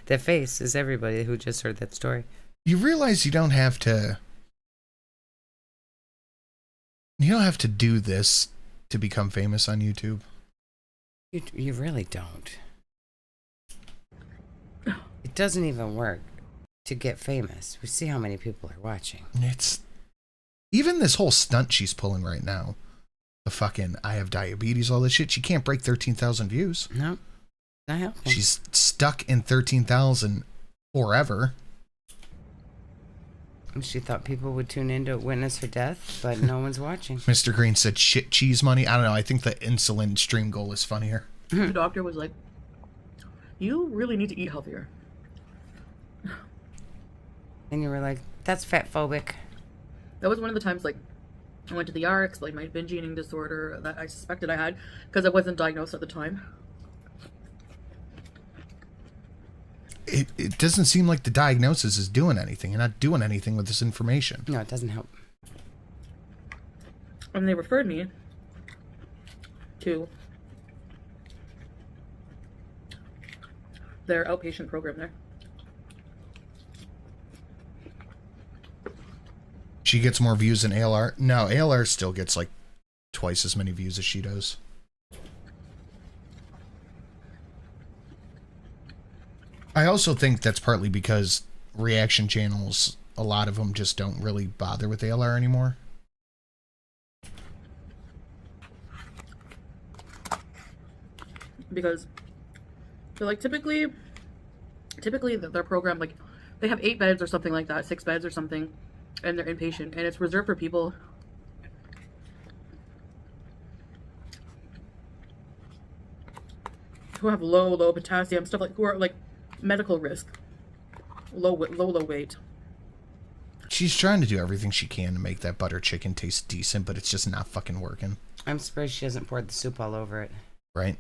S5: The face is everybody who just heard that story.
S4: You realize you don't have to do this to become famous on YouTube.
S5: You really don't. It doesn't even work to get famous. We see how many people are watching.
S4: It's even this whole stunt she's pulling right now. The fucking I have diabetes, all this shit. She can't break 13,000 views.
S5: No, not helpful.
S4: She's stuck in 13,000 forever.
S5: She thought people would tune in to witness her death, but no one's watching.
S4: Mr. Green said shit cheese money. I don't know. I think the insulin stream goal is funnier.
S7: The doctor was like, "You really need to eat healthier."
S5: And you were like, that's fat phobic.
S7: That was one of the times, like, I went to the ER, explained my binge eating disorder that I suspected I had because I wasn't diagnosed at the time.
S4: It doesn't seem like the diagnosis is doing anything. You're not doing anything with this information.
S5: No, it doesn't help.
S7: And they referred me to their outpatient program there.
S4: She gets more views than ALR. No, ALR still gets like twice as many views as she does. I also think that's partly because reaction channels, a lot of them just don't really bother with ALR anymore.
S7: Because so like typically their program, like they have 8 beds or something like that, 6 beds or something, and they're inpatient, and it's reserved for people who have low potassium, stuff like, who are like medical risk, low weight.
S4: She's trying to do everything she can to make that butter chicken taste decent, but it's just not fucking working.
S5: I'm surprised she hasn't poured the soup all over it.
S4: Right?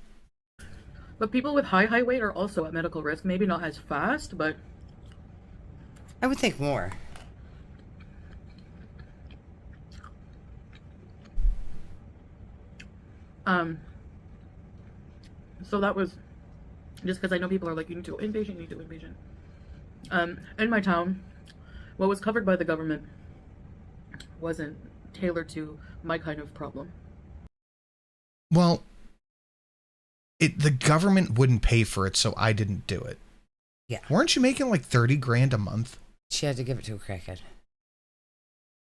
S7: But people with high weight are also at medical risk. Maybe not as fast, but
S5: I would think more.
S7: So that was just because I know people are like, you need to go inpatient, you need to go inpatient. In my town, what was covered by the government wasn't tailored to my kind of problem.
S4: Well, the government wouldn't pay for it, so I didn't do it.
S5: Yeah.
S4: Weren't you making like 30 grand a month?
S5: She had to give it to a crackhead.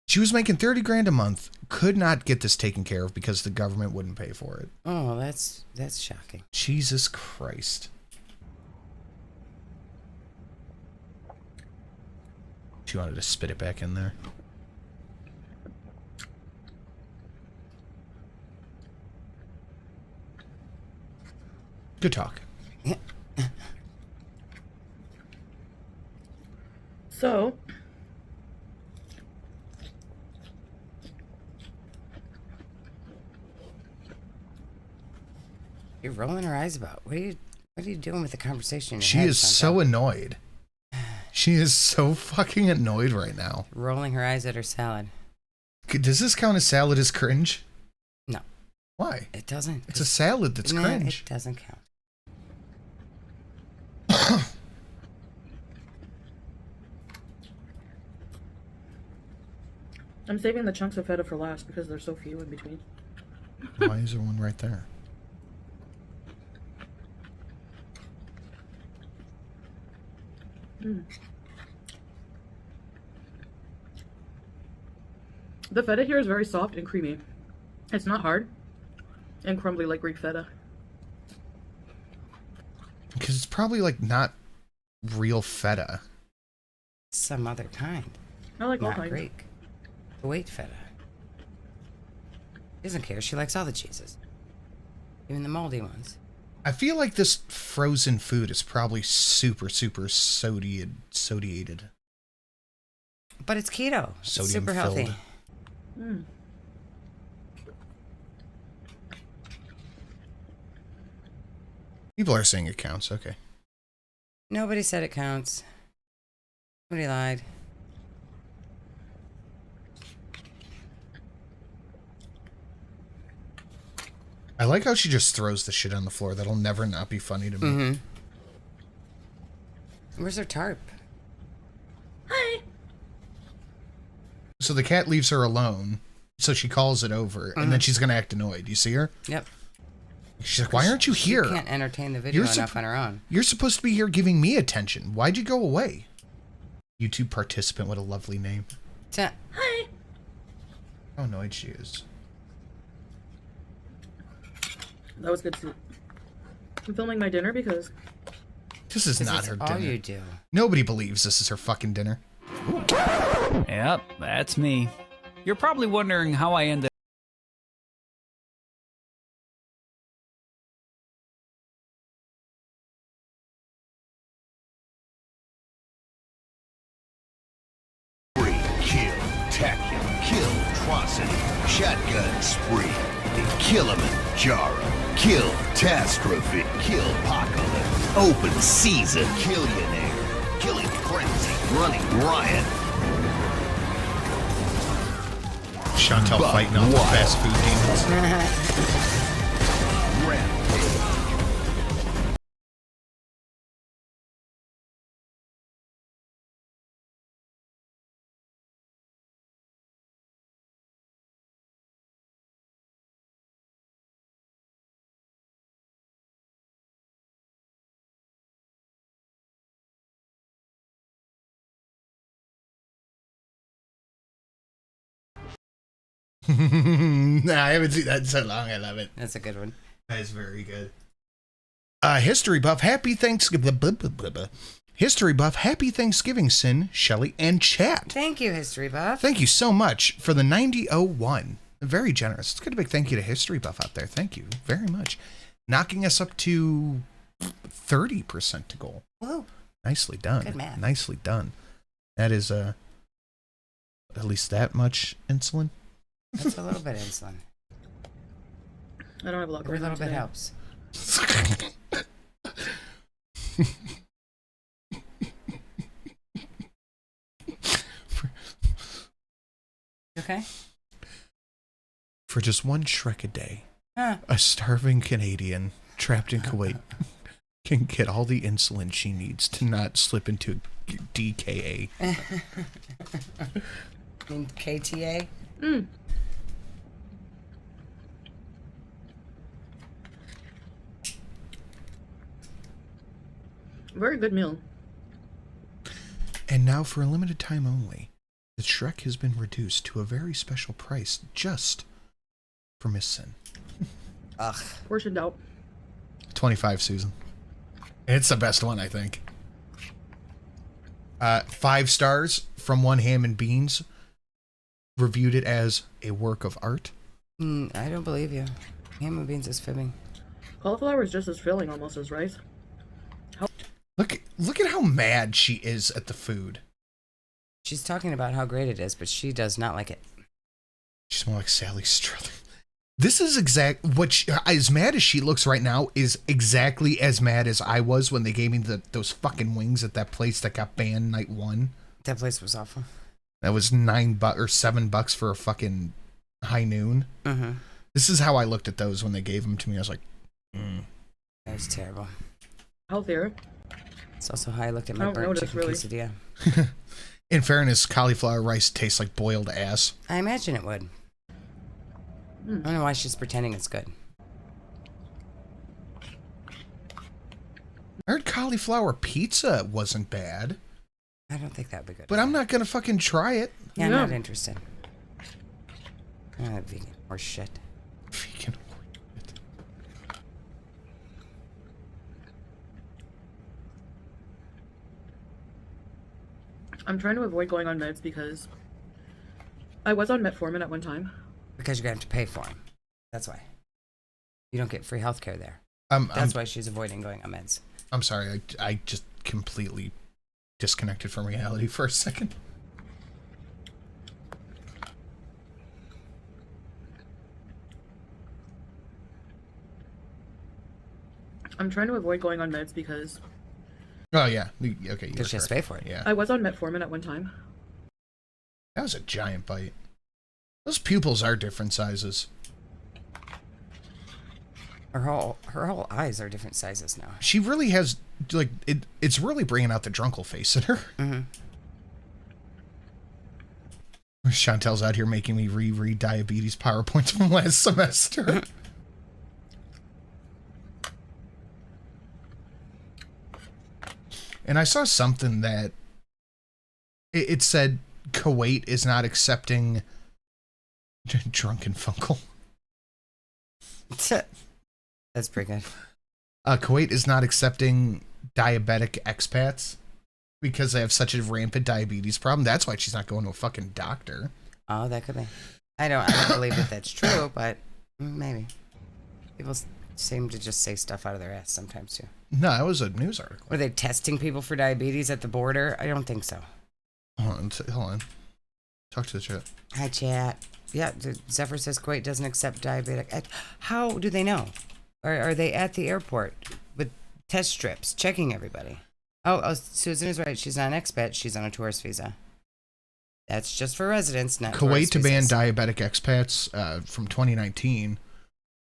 S4: She was making 30 grand a month, could not get this taken care of because the government wouldn't pay for it.
S5: Oh, that's shocking.
S4: Jesus Christ. She wanted to spit it back in there. Good talk.
S7: So,
S5: you're rolling her eyes about. What are you doing with the conversation in your
S4: She
S5: head,
S4: is
S5: Santa?
S4: so annoyed. She is so fucking annoyed right now.
S5: Rolling her eyes at her salad.
S4: Does this count as salad as cringe?
S5: No.
S4: Why?
S5: It doesn't.
S4: It's a salad that's cringe.
S5: It doesn't count.
S7: I'm saving the chunks of feta for last because there's so few in between.
S4: Why is there one right there?
S7: The feta here is very soft and creamy. It's not hard and crumbly like Greek feta.
S4: Because it's probably like not real feta.
S5: Some other kind.
S7: I like all
S5: Not
S7: kinds.
S5: Greek. Wait, feta. She doesn't care. She likes all the cheeses. Even the moldy ones.
S4: I feel like this frozen food is probably super sodiated.
S5: But it's keto. It's
S4: Sodium
S5: super healthy.
S4: filled. People are saying it counts. Okay.
S5: Nobody said it counts. Nobody lied.
S4: I like how she just throws the shit on the floor. That'll never not be funny to me.
S5: Mm-hmm. Where's her tarp?
S7: Hi.
S4: So the cat leaves her alone. So she calls it over, and then she's gonna act annoyed. You see her?
S5: Yep.
S4: She's like, "Why aren't you here?
S5: She can't entertain the video enough on her own.
S4: You're supposed to be here giving me attention. Why'd you go away?" YouTube participant, what a lovely name.
S7: Hi.
S4: How annoyed she is.
S7: That was good soup. I'm filming my dinner because
S4: This is not her dinner.
S5: All you do.
S4: Nobody believes this is her fucking dinner.
S9: Yep, that's me. You're probably wondering how I ended
S10: Kill, tackle, kill, atrocity, shotgun spree, Kilimanjaro, kill, catastrophe, kill, apocalypse, open season, killionaire, killing frenzy, running riot.
S4: Chantal
S10: Buck
S4: fighting off the
S10: wild.
S4: fast food demons.
S10: Rampage.
S4: Nah, I haven't seen that in so long. I love it.
S5: That's a good one.
S4: That is very good. History buff, happy Thanksgiving. History buff, happy Thanksgiving, Sin, Shelly, and chat.
S5: Thank you, History Buff.
S4: Thank you so much for the 9001. Very generous. Let's get a big thank you to History Buff out there. Thank you very much. Knocking us up to 30% to goal.
S5: Whoa.
S4: Nicely done.
S5: Good math.
S4: Nicely done. That is at least that much insulin.
S5: That's a little bit of insulin.
S7: I don't have a lot
S5: Every
S7: going on
S5: little bit
S7: today.
S5: helps. Okay.
S4: For just one Shrek a day,
S5: Huh.
S4: a starving Canadian trapped in Kuwait can get all the insulin she needs to not slip into DKA.
S5: In KTA?
S7: Very good meal.
S4: And now, for a limited time only, the Shrek has been reduced to a very special price just for Miss Sin.
S5: Ugh.
S7: Portioned out.
S4: 25, Susan. It's the best one, I think. 5 stars from One Ham and Beans. Reviewed it as a work of art.
S5: I don't believe you. Ham and beans is fibbing.
S7: Cauliflower is just as filling almost as rice.
S4: Look at how mad she is at the food.
S5: She's talking about how great it is, but she does not like it.
S4: She's more like Sally Struthers. This is as mad as she looks right now is exactly as mad as I was when they gave me those fucking wings at that place that got banned night 1.
S5: That place was awful.
S4: That was $9 or $7 for a fucking high noon.
S5: Mm-hmm.
S4: This is how I looked at those when they gave them to me. I was like,
S5: That was terrible.
S7: Healthier.
S5: It's also how I looked at my
S7: I don't
S5: burnt
S7: notice,
S5: chicken
S7: really.
S5: quesadilla.
S4: In fairness, cauliflower rice tastes like boiled ass.
S5: I imagine it would. I don't know why she's pretending it's good.
S4: I heard cauliflower pizza wasn't bad,
S5: I don't think that would be good.
S4: but I'm not gonna fucking try it.
S5: Yeah, I'm
S7: Yeah.
S5: not interested. Vegan horse shit.
S4: Vegan.
S7: I'm trying to avoid going on meds because I was on metformin at one time.
S5: Because you're going to have to pay for them. That's why. You don't get free healthcare there.
S4: I'm
S5: Why she's avoiding going on meds.
S4: I'm sorry. I just completely disconnected from reality for a second.
S7: I'm trying to avoid going on meds because
S4: Oh yeah. Okay. You
S5: Because she has to pay for it.
S4: Yeah.
S7: I was on metformin at one time.
S4: That was a giant bite. Those pupils are different sizes.
S5: Her whole eyes are different sizes now.
S4: She really has like it's really bringing out the drunkle face in her.
S5: Mm-hmm.
S4: Chantel's out here making me reread diabetes PowerPoints from last semester. And I saw something that it said Kuwait is not accepting drunken Funkle.
S5: That's pretty good.
S4: Kuwait is not accepting diabetic expats because they have such a rampant diabetes problem. That's why she's not going to a fucking doctor.
S5: Oh, that could be. I don't believe that that's true, but maybe. People seem to just say stuff out of their ass sometimes too.
S4: No, that was a news article.
S5: Were they testing people for diabetes at the border? I don't think so.
S4: Hold on. Talk to the chat.
S5: Hi, chat. Yeah, Zephyr says Kuwait doesn't accept diabetic. How do they know? Are they at the airport with test strips, checking everybody? Oh, Susan is right. She's not an expat. She's on a tourist visa. That's just for residents, not
S4: Kuwait
S5: tourist
S4: to ban
S5: visas.
S4: diabetic expats from 2019.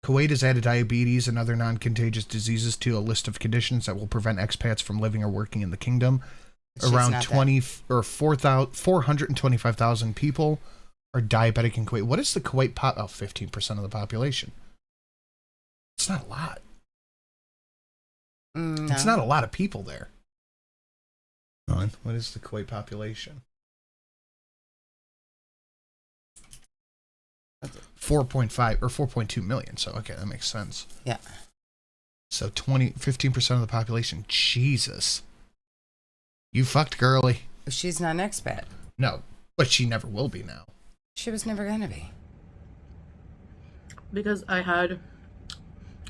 S4: Kuwait has added diabetes and other non-contagious diseases to a list of conditions that will prevent expats from living or working in the kingdom.
S5: She's
S4: Around
S5: not
S4: 425,000 people are diabetic in Kuwait. What is the Kuwait 15% of the population. It's not a lot.
S5: No.
S4: It's not a lot of people there. Hold on. What is the Kuwait population? 4.5 or 4.2 million. So, okay, that makes sense.
S5: Yeah.
S4: So 15% of the population. Jesus. You fucked girly.
S5: She's not an expat.
S4: No, but she never will be now.
S5: She was never going to be.
S7: Because I had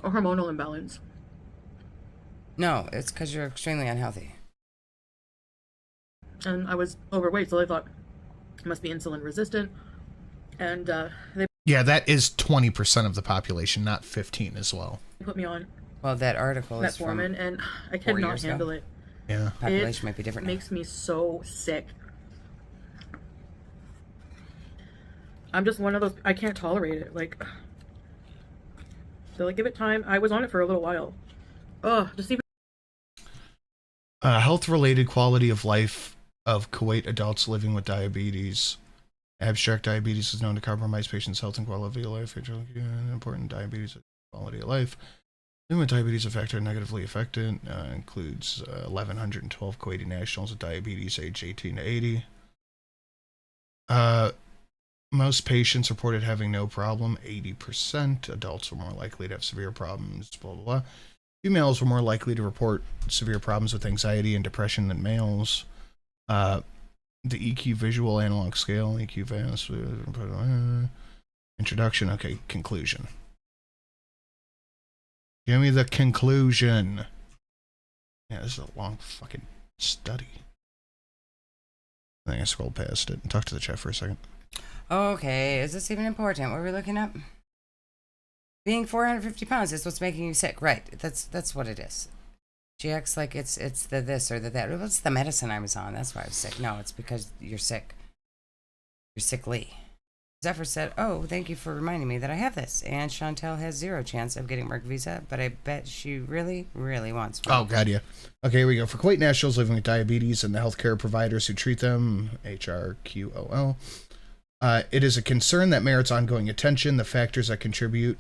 S7: a hormonal imbalance.
S5: No, it's because you're extremely unhealthy.
S7: And I was overweight, so I thought I must be insulin resistant. And they
S4: Yeah, that is 20% of the population, not 15 as well.
S7: put me on
S5: Well, that article is from
S7: metformin, and I
S5: 4
S7: cannot
S5: years ago.
S7: handle it.
S4: Yeah.
S5: Population might be different now.
S7: Makes me so sick. I'm just one of those, I can't tolerate it. Like, so like, give it time. I was on it for a little while. Oh, just even.
S4: Health-related quality of life of Kuwait adults living with diabetes. Abstract diabetes is known to compromise patients' health and quality of life. Important diabetes quality of life. Living with diabetes affected or negatively affected includes 1,112 Kuwaiti nationals with diabetes age 18 to 80. Most patients reported having no problem, 80%. Adults were more likely to have severe problems, blah, blah, blah. Females were more likely to report severe problems with anxiety and depression than males. The EQ visual analog scale, EQ vast, introduction, okay, conclusion. Give me the conclusion. Yeah, this is a long fucking study. I think I scrolled past it and talked to the chat for a second.
S5: Okay, is this even important? What are we looking up? Being 450 pounds is what's making you sick, right? That's what it is. She acts like it's the this or the that. What's the medicine I was on? That's why I was sick. No, it's because you're sick. You're sickly. Zephyr said, "Oh, thank you for reminding me that I have this." And Chantel has 0 chance of getting work visa, but I bet she really, really wants one.
S4: Oh, God, yeah. Okay, here we go. For Kuwait nationals living with diabetes and the healthcare providers who treat them, HRQOL, it is a concern that merits ongoing attention. The factors that contribute,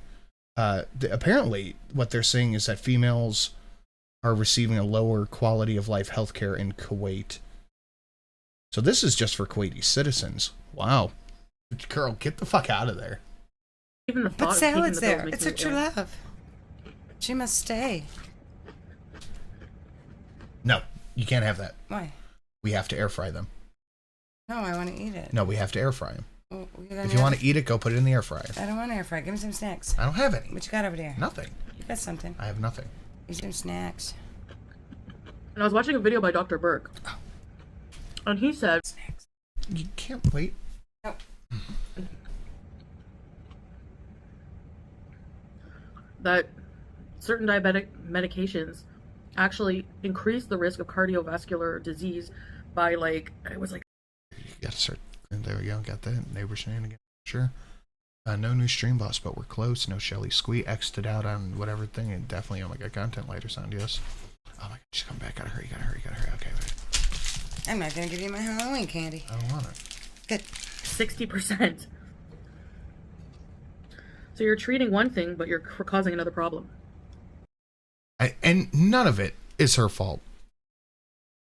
S4: apparently, what they're saying is that females are receiving a lower quality of life healthcare in Kuwait. So this is just for Kuwaiti citizens. Wow. Girl, get the fuck out of there.
S7: Even the thought
S5: But
S7: of taking
S5: salad's
S7: the pills
S5: there.
S7: makes
S5: It's
S7: me
S5: her true
S7: ill.
S5: love. She must stay.
S4: No, you can't have that.
S5: Why?
S4: We have to air fry them.
S5: No, I want to eat it.
S4: No, we have to air fry them.
S5: Well,
S4: If you want to eat it, go put it in the air fryer.
S5: I don't want to air fry. Give me some snacks.
S4: I don't have any.
S5: What you got over there?
S4: Nothing.
S5: You got something.
S4: I have nothing.
S5: Give me some snacks.
S7: And I was watching a video by Dr. Burke. And he said,
S5: Snacks.
S4: You can't wait.
S5: No.
S7: that certain diabetic medications actually increase the risk of cardiovascular disease by like, it was like,
S4: You gotta start. There we go. Got that. Neighbor shenanigans. Sure. No new stream boss, but we're close. No Shelly Squee. X'd out on whatever thing. And definitely, oh my god, content lighter sound, yes. Oh my god, just come back. Gotta hurry. Okay, wait.
S5: I'm not going to give you my Halloween candy.
S4: I don't want it.
S5: Good.
S7: 60%. So you're treating one thing, but you're causing another problem.
S4: And none of it is her fault.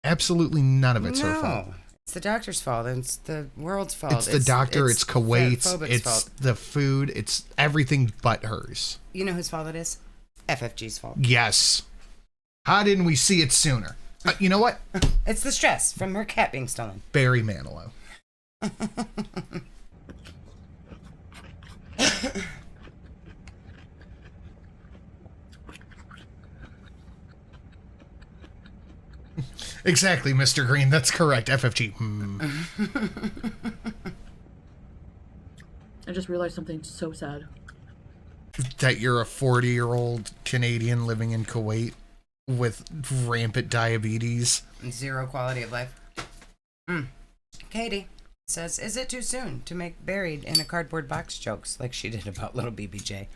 S4: Absolutely none of it's her fault.
S5: It's the doctor's fault. And it's the world's fault.
S4: It's the doctor, it's Kuwait's,
S5: Phobics'
S4: it's
S5: fault.
S4: the food, it's everything but hers.
S5: You know whose fault it is? FFG's fault.
S4: Yes. How didn't we see it sooner? You know what?
S5: It's the stress from her cat being stolen.
S4: Barry Manilow. Exactly, Mr. Green. That's correct. FFG.
S7: I just realized something so sad.
S4: That you're a 40-year-old Canadian living in Kuwait with rampant diabetes.
S5: 0 quality of life. Katie says, is it too soon to make buried in a cardboard box jokes like she did about little BBJ?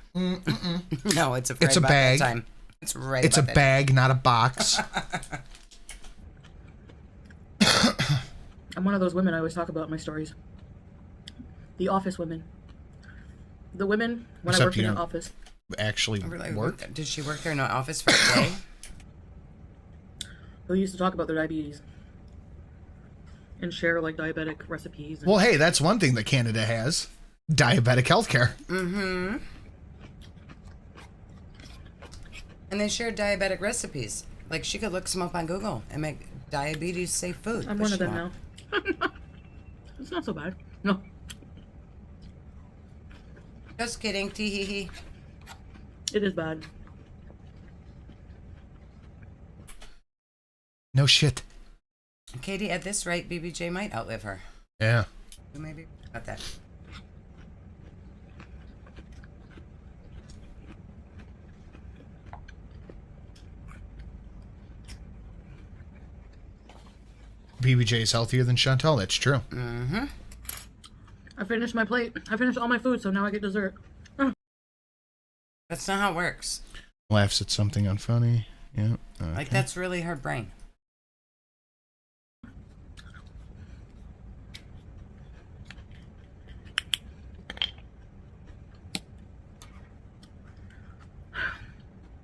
S5: No, it's
S4: It's a bag.
S5: Time. It's right.
S4: It's a
S5: about that
S4: bag, not a box.
S7: I'm one of those women I always talk about in my stories. The office women. The women, when
S4: Except
S7: I worked
S4: you
S7: in an
S4: don't
S7: office.
S4: Actually
S5: Really?
S4: work?
S5: Did she work there in an office for a day?
S7: Who used to talk about their diabetes. And share like diabetic recipes. And
S4: Well, hey, that's one thing that Canada has. Diabetic healthcare.
S5: Mm-hmm. And they share diabetic recipes. Like she could look some up on Google and make diabetes safe food.
S7: I'm
S5: but
S7: one
S5: she
S7: of them
S5: won't.
S7: now. It's not so bad. No.
S5: Just kidding. Tee hee hee.
S7: It is bad.
S4: No shit.
S5: Katie, at this rate, BBJ might outlive her.
S4: Yeah.
S5: So maybe about that.
S4: BBJ is healthier than Chantal. That's true.
S5: Mm-hmm.
S7: I finished my plate. I finished all my food, so now I get dessert.
S5: That's not how it works.
S4: Laughs at something unfunny. Yeah. Okay.
S5: Like, that's really her brain.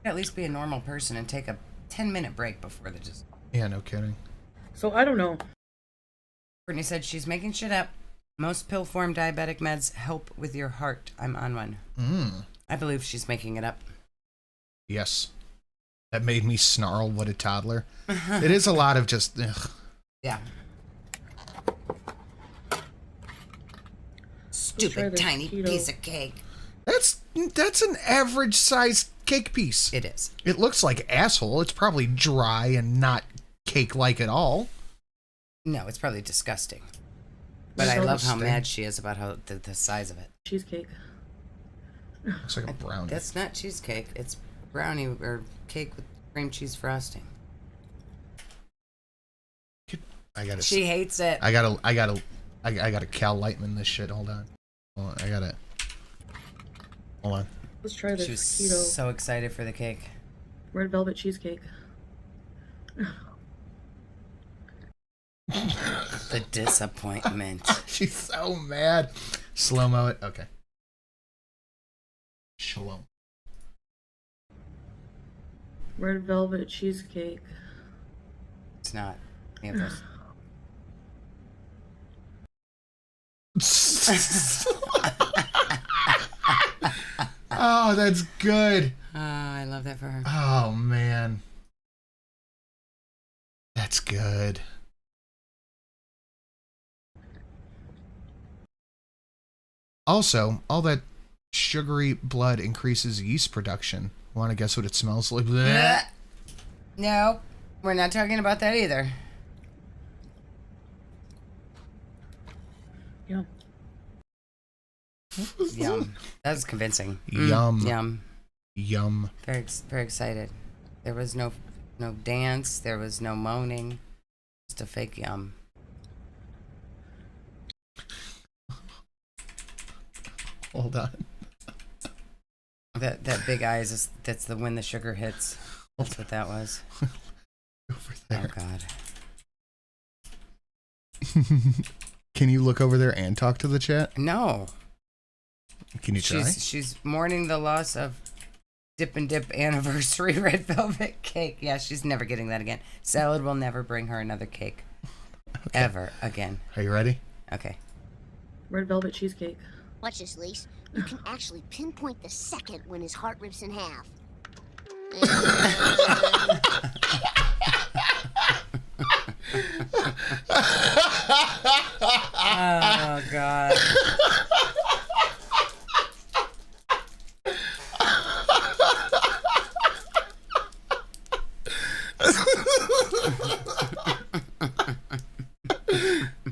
S5: At least be a normal person and take a 10-minute break before the dessert.
S4: Yeah, no kidding.
S7: So I don't know.
S5: Brittany said she's making shit up. Most pill form diabetic meds help with your heart. I'm on one. I believe she's making it up.
S4: Yes. That made me snarl. What a toddler. It is a lot of just... Ugh.
S5: Yeah. Stupid tiny
S7: keto.
S5: piece of cake.
S4: That's an average sized cake piece.
S5: It is.
S4: It looks like asshole. It's probably dry and not cake-like at all.
S5: No, it's probably disgusting. But I love how mad she is about how the size of it.
S7: Cheesecake.
S4: Looks like a brownie.
S5: That's not cheesecake. It's brownie or cake with cream cheese frosting.
S4: I gotta.
S5: She hates it.
S4: I gotta Cal Lightman this shit. Hold on. Hold on.
S7: Let's try this
S5: She was
S7: keto.
S5: so excited for the cake.
S7: Red velvet cheesecake.
S5: The disappointment.
S4: She's so mad. Slow-mo it. Okay. Shalom.
S7: Red velvet cheesecake.
S5: It's not any of those.
S4: Oh, that's good.
S5: Oh, I love that for her.
S4: Oh, man. That's good. Also, all that sugary blood increases yeast production. Want to guess what it smells like? Blech.
S5: No, we're not talking about that either.
S7: Yum.
S5: Yum. That was convincing.
S4: Yum.
S5: Yum.
S4: Yum.
S5: Very excited. There was no dance. There was no moaning. Just a fake yum.
S4: Hold on.
S5: That big eyes is that's the when the sugar hits. That's what that was.
S4: Over there.
S5: Oh God.
S4: Can you look over there and talk to the chat?
S5: No.
S4: Can you try?
S5: She's mourning the loss of Dip and Dip anniversary red velvet cake. Yeah, she's never getting that again. Salad will never bring her another cake. Okay. Ever again.
S4: Are you ready?
S5: Okay.
S7: Red velvet cheesecake.
S11: Watch this, Lise. You can actually pinpoint the second when his heart rips in half.
S5: Oh God.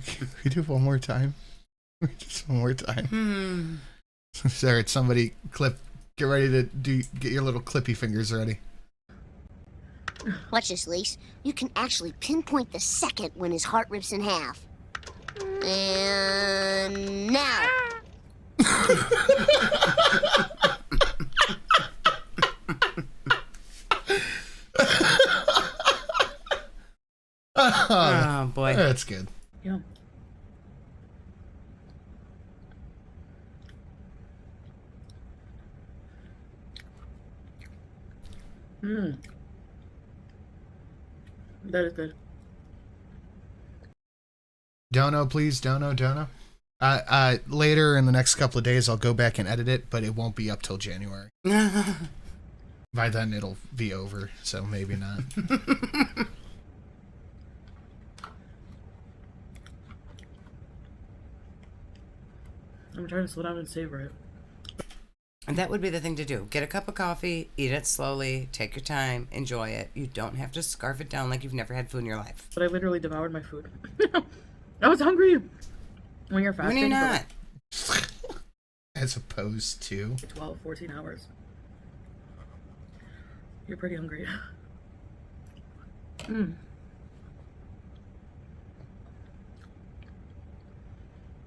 S4: Can we do it one more time? Just one more time. Sorry, somebody get ready to get your little clippy fingers ready.
S11: Watch this, Lise. You can actually pinpoint the second when his heart rips in half. And now.
S5: Oh boy.
S4: That's good.
S7: Yeah. That is good.
S4: Dono, please. Dono. Later in the next couple of days, I'll go back and edit it, but it won't be up till January. By then, it'll be over, so maybe not.
S7: I'm trying to slow down and savor it.
S5: And that would be the thing to do. Get a cup of coffee, eat it slowly, take your time, enjoy it. You don't have to scarf it down like you've never had food in your life.
S7: But I literally devoured my food. I was hungry. When you're fasting.
S5: When you're not.
S4: As opposed to
S7: 12, 14 hours. You're pretty hungry.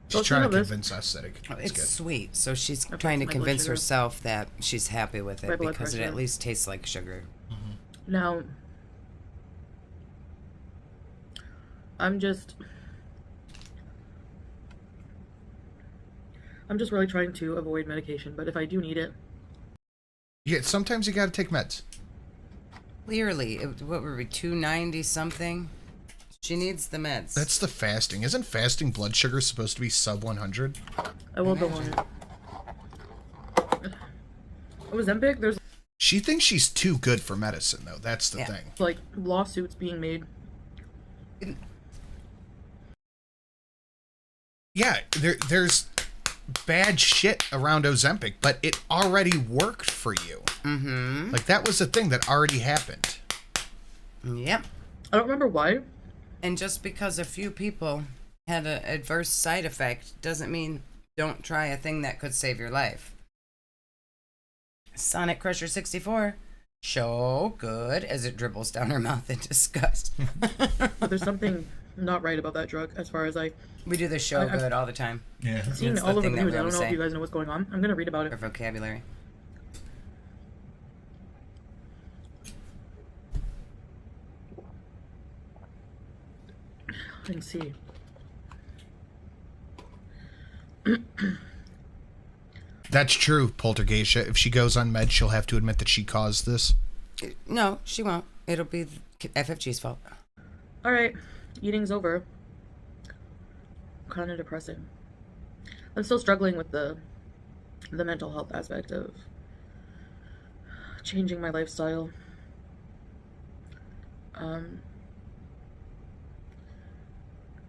S4: She's trying to convince us that
S5: it's
S4: good.
S5: Sweet, so she's trying to convince herself that she's happy with it because it at least tastes like sugar.
S7: Now, I'm just really trying to avoid medication, but if I do need it.
S4: Yeah, sometimes you gotta take meds.
S5: Clearly, what were we, 290 something? She needs the meds.
S4: That's the fasting. Isn't fasting blood sugar supposed to be sub 100?
S7: I will go on it. Ozempic, there's...
S4: She thinks she's too good for medicine, though. That's the thing.
S7: Like, lawsuits being made.
S4: Yeah, there's bad shit around Ozempic, but it already worked for you.
S5: Mm-hmm.
S4: Like, that was a thing that already happened.
S5: Yep.
S7: I don't remember why.
S5: And just because a few people had an adverse side effect doesn't mean don't try a thing that could save your life. Sonic Crusher 64. So good as it dribbles down her mouth in disgust.
S7: But there's something not right about that drug as far as
S5: We do the show good all the time.
S4: Yeah.
S7: I've seen it all over the news. I don't know if you guys know what's going on. I'm going to read about it.
S5: Our vocabulary.
S7: I can see.
S4: That's true, Poltergeist. If she goes on meds, she'll have to admit that she caused this.
S5: No, she won't. It'll be FFG's fault.
S7: All right, eating's over. Kind of depressing. I'm still struggling with the mental health aspect of changing my lifestyle.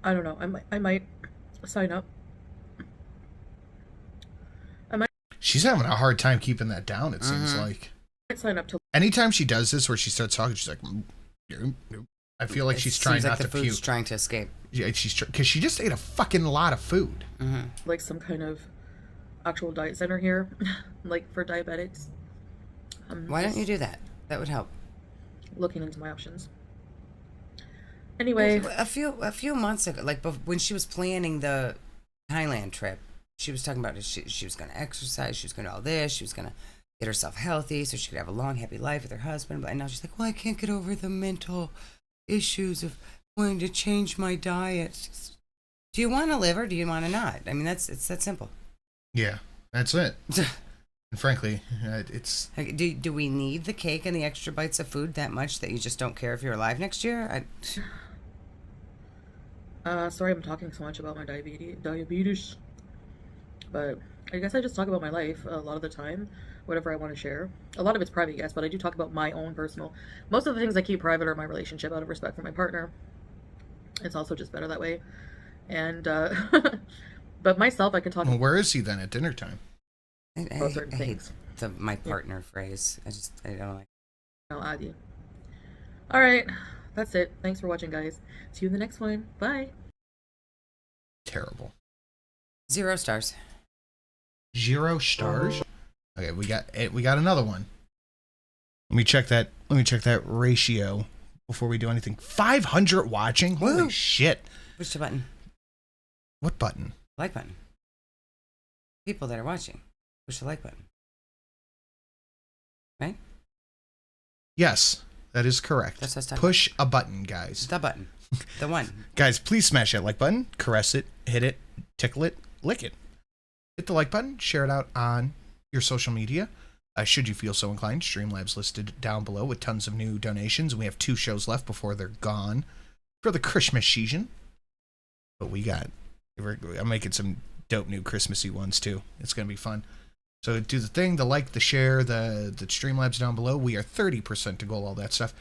S7: I don't know. I might sign up.
S4: She's having a hard time keeping that down, it seems like.
S7: I might sign up to.
S4: Anytime she does this, where she starts talking, she's like, I feel like she's trying not to puke.
S5: Food's trying to escape.
S4: Yeah, because she just ate a fucking lot of food.
S7: Like some kind of actual diet center here, like for diabetics.
S5: Why don't you do that? That would help.
S7: Looking into my options. Anyway,
S5: a few months ago, like when she was planning the Thailand trip, she was talking about she was going to exercise, she was going to do all this, she was going to get herself healthy so she could have a long, happy life with her husband. But now she's like, well, I can't get over the mental issues of wanting to change my diet. Do you want to live or do you want to not? I mean, it's that simple.
S4: Yeah, that's it. And frankly, it's...
S5: Do we need the cake and the extra bites of food that much that you just don't care if you're alive next year?
S7: Sorry I'm talking so much about my diabetes. But I guess I just talk about my life a lot of the time, whatever I want to share. A lot of it's private, yes, but I do talk about my own personal. Most of the things I keep private are my relationship out of respect for my partner. It's also just better that way. And, but myself, I can talk...
S4: Well, where is he then at dinner time?
S5: I hate my partner phrase. I don't like.
S7: I'll add you. All right, that's it. Thanks for watching, guys. See you in the next one. Bye.
S4: Terrible.
S5: 0 stars.
S4: 0 stars. Okay, we got another one. Let me check that ratio before we do anything. 500 watching. Holy
S5: Woo.
S4: Shit.
S5: Push the button.
S4: What button?
S5: Like button. People that are watching. Push the like button. Right?
S4: Yes, that is correct.
S5: That's what I was talking
S4: Push a button, guys.
S5: The button. The one.
S4: Guys, please smash that like button, caress it, hit it, tickle it, lick it. Hit the like button, share it out on your social media. Should you feel so inclined, Streamlabs listed down below with tons of new donations. We have 2 shows left before they're gone for the Christmas season. But I'm making some dope new Christmassy ones too. It's going to be fun. So do the thing, the like, the share, the Streamlabs down below. We are 30% to goal, all that stuff.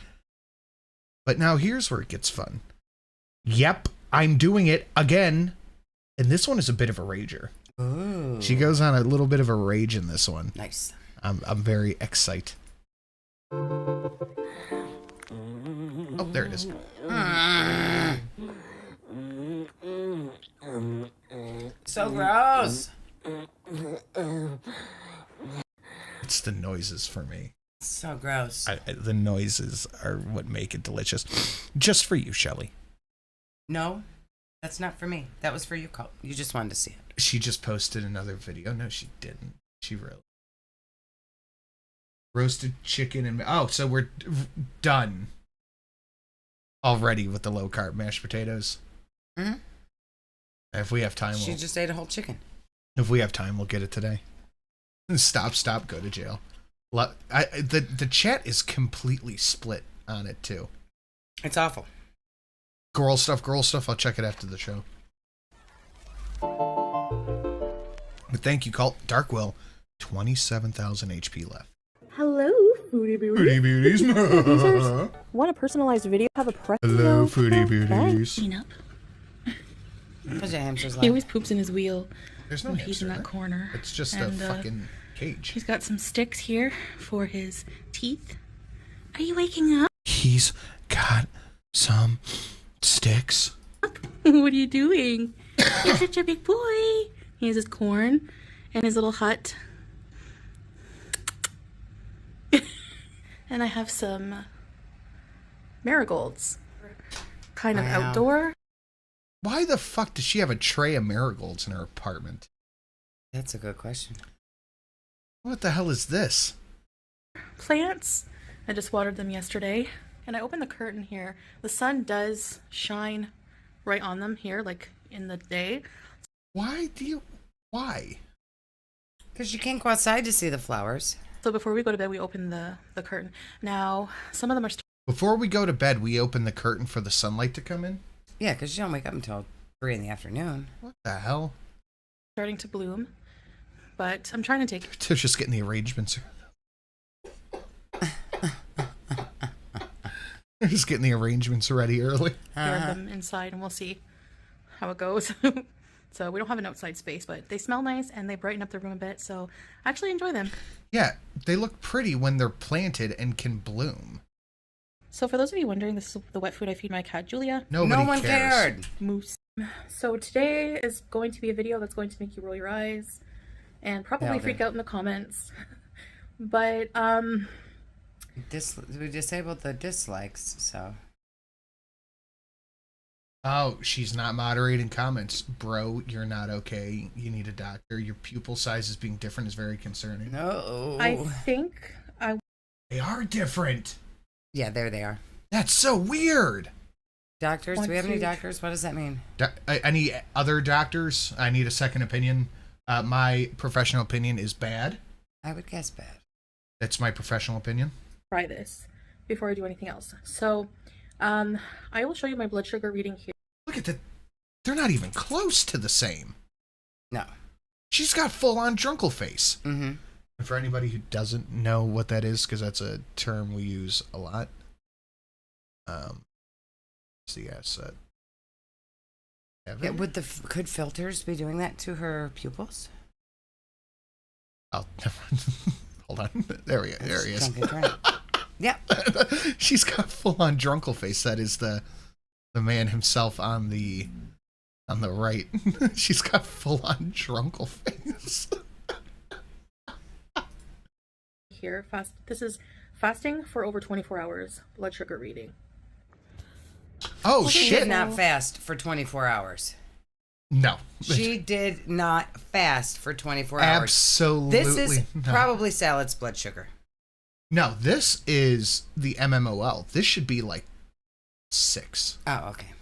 S4: But now here's where it gets fun. Yep, I'm doing it again. And this one is a bit of a rager.
S5: Ooh.
S4: She goes on a little bit of a rage in this one.
S5: Nice.
S4: I'm very excited. Oh, there it is.
S5: So gross.
S4: It's the noises for me.
S5: So gross.
S4: The noises are what make it delicious. Just for you, Shelly.
S5: No, that's not for me. That was for you, Colt. You just wanted to see it.
S4: She just posted another video. No, she didn't. She really. Roasted chicken and... Oh, so we're done already with the low-carb mashed potatoes.
S5: Mm-hmm.
S4: If we have time,
S5: She just ate a whole chicken.
S4: If we have time, we'll get it today. Stop, go to jail. The chat is completely split on it, too.
S5: It's awful.
S4: Girl stuff. I'll check it after the show. But thank you, Colt. Darkwill, 27,000 HP left.
S12: Hello, Foodie
S4: Foodie
S12: Beauties.
S4: Beauties.
S12: Want a personalized video? Have a press.
S4: Hello, Foodie Beauties.
S7: Clean up.
S5: What's your hamster's
S7: He
S5: like?
S7: always poops in his wheel.
S4: There's no
S7: when he's in
S4: hamster,
S7: that
S4: right?
S7: corner.
S4: It's just a fucking cage.
S7: He's got some sticks here for his teeth. Are you waking up?
S4: He's got some sticks.
S7: What are you doing? You're such a big boy. He has his corn and his little hut. And I have some marigolds. Kind of
S5: Wow.
S7: outdoor.
S4: Why the fuck does she have a tray of marigolds in her apartment?
S5: That's a good question.
S4: What the hell is this?
S7: Plants. I just watered them yesterday. And I opened the curtain here. The sun does shine right on them here, like in the day.
S4: Why?
S5: Because you can't go outside to see the flowers.
S7: So before we go to bed, we open the curtain. Now, some of them are
S4: Before we go to bed, we open the curtain for the sunlight to come in?
S5: Yeah, because you don't wake up until 3 in the afternoon.
S4: What the hell?
S7: starting to bloom. But I'm trying to take...
S4: They're just getting the arrangements. They're just getting the arrangements ready early.
S7: care of them inside, and we'll see how it goes. So we don't have an outside space, but they smell nice and they brighten up the room a bit. So I actually enjoy them.
S4: Yeah, they look pretty when they're planted and can bloom.
S7: So for those of you wondering, this is the wet food I feed my cat, Julia.
S5: No one cared.
S7: Moose. So today is going to be a video that's going to make you roll your eyes and probably freak out in the comments. But
S5: we disabled the dislikes, so.
S4: Oh, she's not moderating comments. Bro, you're not okay. You need a doctor. Your pupil sizes being different is very concerning.
S5: No.
S7: I think
S4: They are different.
S5: Yeah, there they are.
S4: That's so weird.
S5: Doctors? Do we have any doctors? What does that mean?
S4: Any other doctors? I need a second opinion. My professional opinion is bad.
S5: I would guess bad.
S4: That's my professional opinion.
S7: try this before I do anything else. So I will show you my blood sugar reading here.
S4: Look at that. They're not even close to the same.
S5: No.
S4: She's got full-on drunkle face.
S5: Mm-hmm.
S4: And for anybody who doesn't know what that is, because that's a term we use a lot. So yes.
S5: Yeah, could filters be doing that to her pupils?
S4: Oh, hold on. There we go. There he is.
S5: Yeah.
S4: She's got full-on drunkle face. That is the man himself on the right. She's got full-on drunkle face.
S7: Here, this is fasting for over 24 hours blood sugar reading.
S4: Oh,
S5: she
S4: shit.
S5: did not fast for 24 hours.
S4: No.
S5: She did not fast for 24 hours.
S4: Absolutely.
S5: This is
S4: not.
S5: probably Salad's blood sugar.
S4: No, this is the MMOL. This should be like 6.
S5: Oh, okay.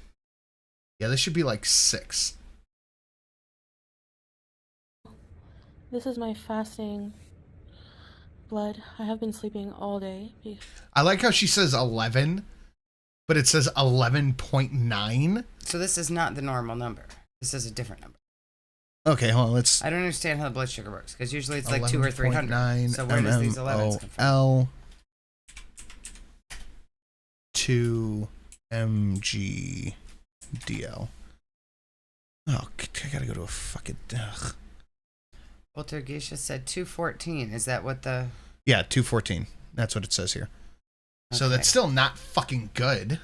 S4: Yeah, this should be like 6.
S7: This is my fasting blood. I have been sleeping all day.
S4: I like how she says 11, but it says 11.9.
S5: So this is not the normal number. This is a different number.
S4: Okay, hold on.
S5: I don't understand how the blood sugar works, because usually it's like 200 or 300. So where
S4: MMOL
S5: does these 11s come from?
S4: 2 mg DL. Oh, I gotta go to a fucking... Ugh.
S5: Poltergeisha said 214. Is that what the...
S4: Yeah, 214. That's what it says here. So
S5: Okay.
S4: that's still not fucking good.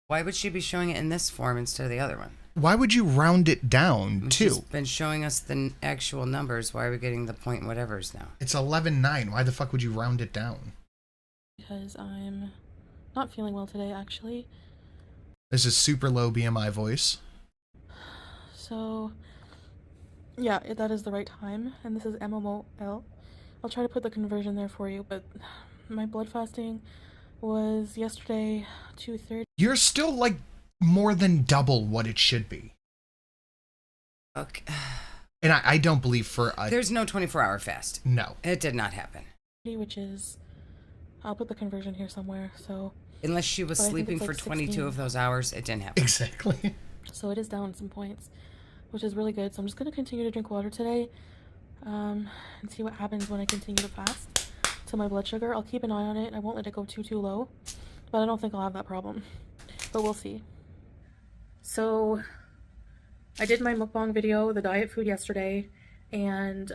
S5: Why would she be showing it in this form instead of the other one?
S4: Why would you round it down,
S5: When
S4: too?
S5: She's been showing us the actual numbers. Why are we getting the point whatevers now?
S4: It's 11.9. Why the fuck would you round it down?
S12: Because I'm not feeling well today, actually.
S4: This is super low BMI voice.
S12: So, yeah, that is the right time. And this is MMOL. I'll try to put the conversion there for you, but my blood fasting was yesterday 2:30.
S4: You're still, like, more than double what it should be.
S5: Okay.
S4: And I don't believe for a...
S5: There's no 24-hour fast.
S4: No.
S5: It did not happen.
S12: Which is, I'll put the conversion here somewhere, so...
S5: Unless she was
S12: But I think
S5: sleeping
S12: it's
S5: for
S12: like
S5: 22
S12: 16.
S5: of those hours, it didn't happen.
S4: Exactly.
S12: So it is down some points, which is really good. So I'm just going to continue to drink water today, and see what happens when I continue to fast to my blood sugar. I'll keep an eye on it. I won't let it go too low, but I don't think I'll have that problem. But we'll see.
S7: So I did my mukbang video, the diet food, yesterday, and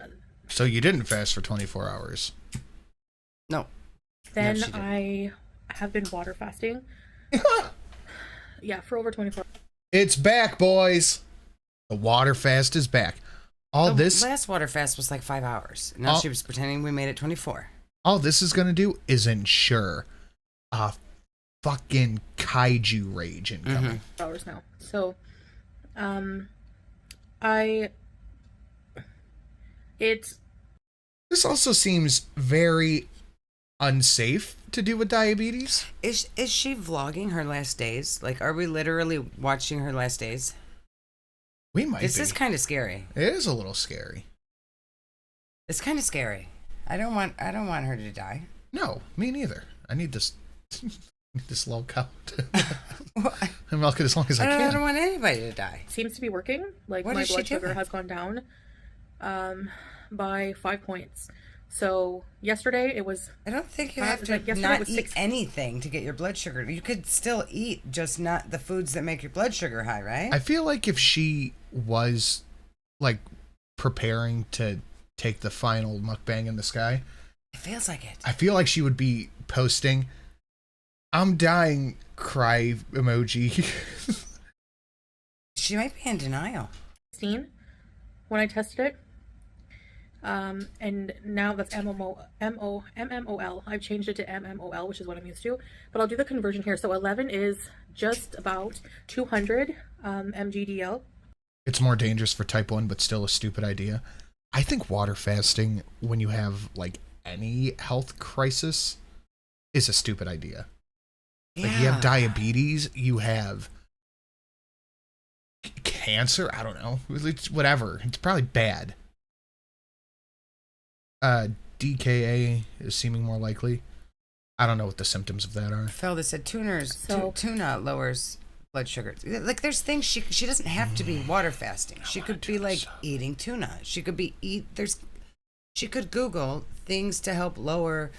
S4: So you didn't fast for 24 hours.
S5: No.
S7: then
S5: No, she didn't.
S7: I have been water fasting. Yeah, for over 24 hours.
S4: It's back, boys. The water fast is back. All
S5: The
S4: this...
S5: last water fast was like 5 hours. Now
S4: All-
S5: she was pretending we made it 24.
S4: All this is going to do is ensure a fucking kaiju rage incoming.
S7: hours now. So,
S4: This also seems very unsafe to do with diabetes.
S5: Is she vlogging her last days? Like, are we literally watching her last days?
S4: We might
S5: This
S4: be.
S5: is kind of scary.
S4: It is a little scary.
S5: It's kind of scary. I don't want her to die.
S4: No, me neither. I need this this little cow to milk it as long as I
S5: I
S4: can.
S5: don't want anybody to die.
S7: seems to be working. Like,
S5: What
S7: my
S5: is she
S7: blood sugar
S5: doing?
S7: has gone down by 5 points. So yesterday it was...
S5: I don't think you
S7: Five-
S5: have to
S7: like, yesterday
S5: not
S7: was
S5: eat
S7: 6.
S5: anything to get your blood sugar. You could still eat, just not the foods that make your blood sugar high, right?
S4: I feel like if she was like preparing to take the final mukbang in the sky,
S5: It feels like it.
S4: I feel like she would be posting, "I'm dying," cry emoji.
S5: She might be in denial.
S7: 16 when I tested it. And now that's MMOL. I've changed it to MMOL, which is what I'm used to. But I'll do the conversion here. So 11 is just about 200 mgdl.
S4: It's more dangerous for type 1, but still a stupid idea. I think water fasting, when you have like any health crisis, is a stupid idea. Like, you have diabetes, you have cancer, I don't know. It's whatever. It's probably bad. DKA is seeming more likely. I don't know what the symptoms of that are.
S5: Phil, they said
S7: So-
S5: tuna lowers blood sugar. Like, there's things she doesn't have to be water fasting. She could be like eating tuna. She could be she could Google things to help lower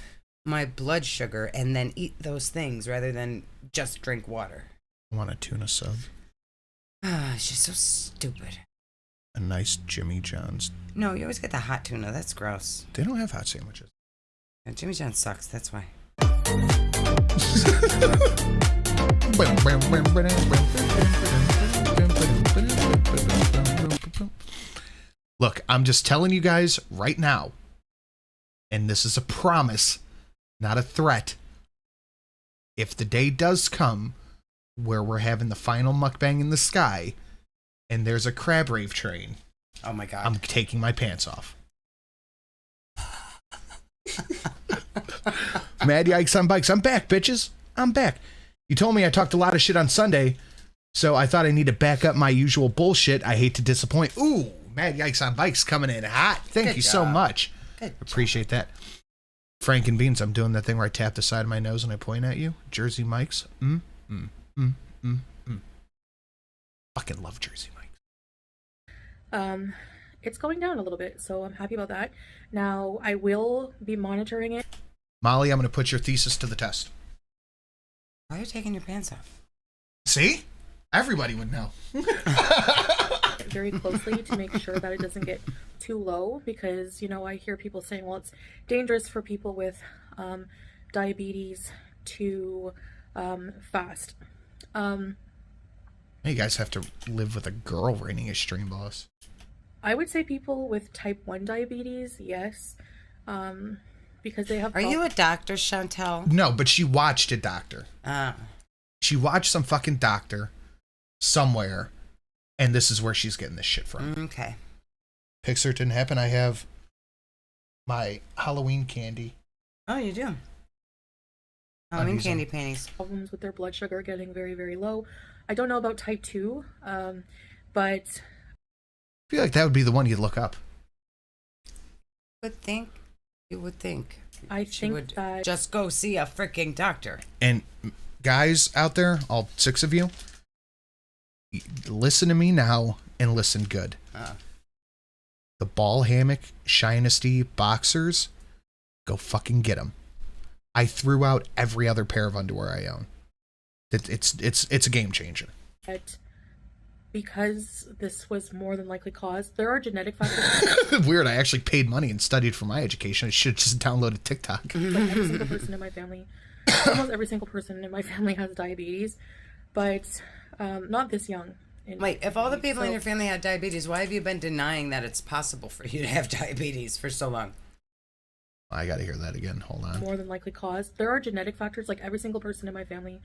S5: my blood sugar and then eat those things rather than just drink water.
S4: I want a tuna sub.
S5: Ah, she's so stupid.
S4: A nice Jimmy John's.
S5: No, you always get the hot tuna. That's gross.
S4: They don't have hot sandwiches.
S5: Yeah, Jimmy John sucks. That's why.
S4: Look, I'm just telling you guys right now, and this is a promise, not a threat. If the day does come where we're having the final mukbang in the sky and there's a crab rave train,
S5: Oh my god.
S4: I'm taking my pants off. Mad Yikes on Bikes. I'm back, bitches. I'm back. You told me I talked a lot of shit on Sunday, so I thought I need to back up my usual bullshit. I hate to disappoint. Ooh, Mad Yikes on Bikes coming in hot. Thank
S5: Good
S4: you so
S5: job.
S4: much.
S5: Good
S4: Appreciate that. Frank and Beans, I'm doing that thing where I tap the side of my nose and I point at you. Jersey Mike's. Fucking love Jersey Mike's.
S7: It's going down a little bit, so I'm happy about that. Now, I will be monitoring it.
S4: Molly, I'm going to put your thesis to the test.
S5: Why are you taking your pants off?
S4: See? Everybody would know.
S7: very closely to make sure that it doesn't get too low, because, you know, I hear people saying, well, it's dangerous for people with diabetes to fast.
S4: You guys have to live with a girl reigning as stream boss.
S7: I would say people with type 1 diabetes, yes, because they have...
S5: Are you a doctor, Chantel?
S4: No, but she watched a doctor.
S5: Ah.
S4: She watched some fucking doctor somewhere, and this is where she's getting this shit from.
S5: Okay.
S4: Pixar didn't happen. I have my Halloween candy.
S5: Oh, you do? Halloween candy panties.
S7: Problems with their blood sugar getting very, very low. I don't know about type 2, but...
S4: I feel like that would be the one you'd look up.
S5: You would think.
S7: I
S5: She
S7: think
S5: would
S7: that...
S5: just go see a freaking doctor.
S4: And guys out there, all 6 of you, listen to me now and listen good. The ball hammock Shinesty boxers, go fucking get them. I threw out every other pair of underwear I own. It's a game changer.
S7: That because this was more than likely caused, there are genetic factors.
S4: Weird, I actually paid money and studied for my education. I should have just downloaded TikTok.
S7: Like every single person in my family, almost every single person in my family has diabetes, but not this young.
S5: Wait, if all the people in your family had diabetes, why have you been denying that it's possible for you to have diabetes for so long?
S4: I gotta hear that again. Hold on.
S7: More than likely caused. There are genetic factors. Like every single person in my family,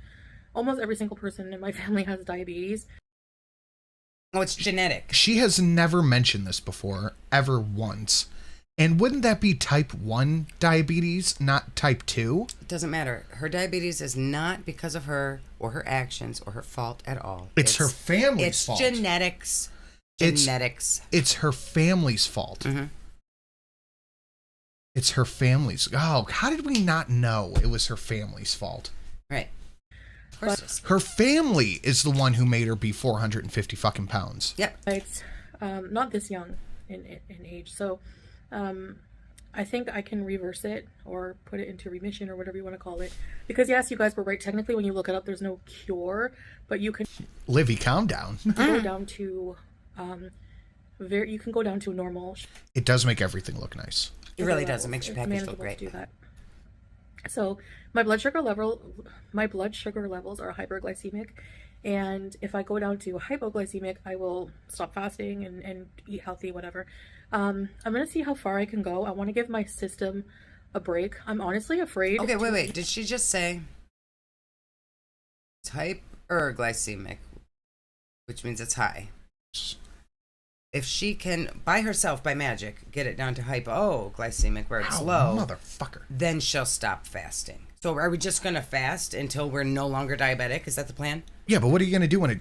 S7: almost every single person in my family has diabetes.
S5: Oh, it's genetic.
S4: She has never mentioned this before, ever once. And wouldn't that be type 1 diabetes, not type 2?
S5: It doesn't matter. Her diabetes is not because of her or her actions or her fault at all.
S4: It's her family's fault.
S5: It's genetics. Genetics.
S4: It's her family's fault.
S5: Mm-hmm.
S4: It's her family's. Oh, how did we not know it was her family's fault?
S5: Right. Of course it is.
S4: Her family is the one who made her be 450 fucking pounds.
S5: Yep.
S7: It's not this young in age. So I think I can reverse it or put it into remission or whatever you want to call it. Because yes, you guys were right. Technically, when you look it up, there's no cure, but you can...
S4: Livy, calm down.
S7: Go down to... you can go down to a normal...
S4: It does make everything look nice.
S5: It really does. It makes your package look great.
S7: Do that. So my blood sugar levels are hyperglycemic, and if I go down to hypoglycemic, I will stop fasting and eat healthy, whatever. I'm gonna see how far I can go. I want to give my system a break. I'm honestly afraid.
S5: Okay, wait. Did she just say it's hyperglycemic, which means it's high? If she can, by herself, by magic, get it down to hypoglycemic where it's low,
S4: motherfucker,
S5: then she'll stop fasting. So are we just going to fast until we're no longer diabetic? Is that the plan?
S4: Yeah, but what are you going to do when it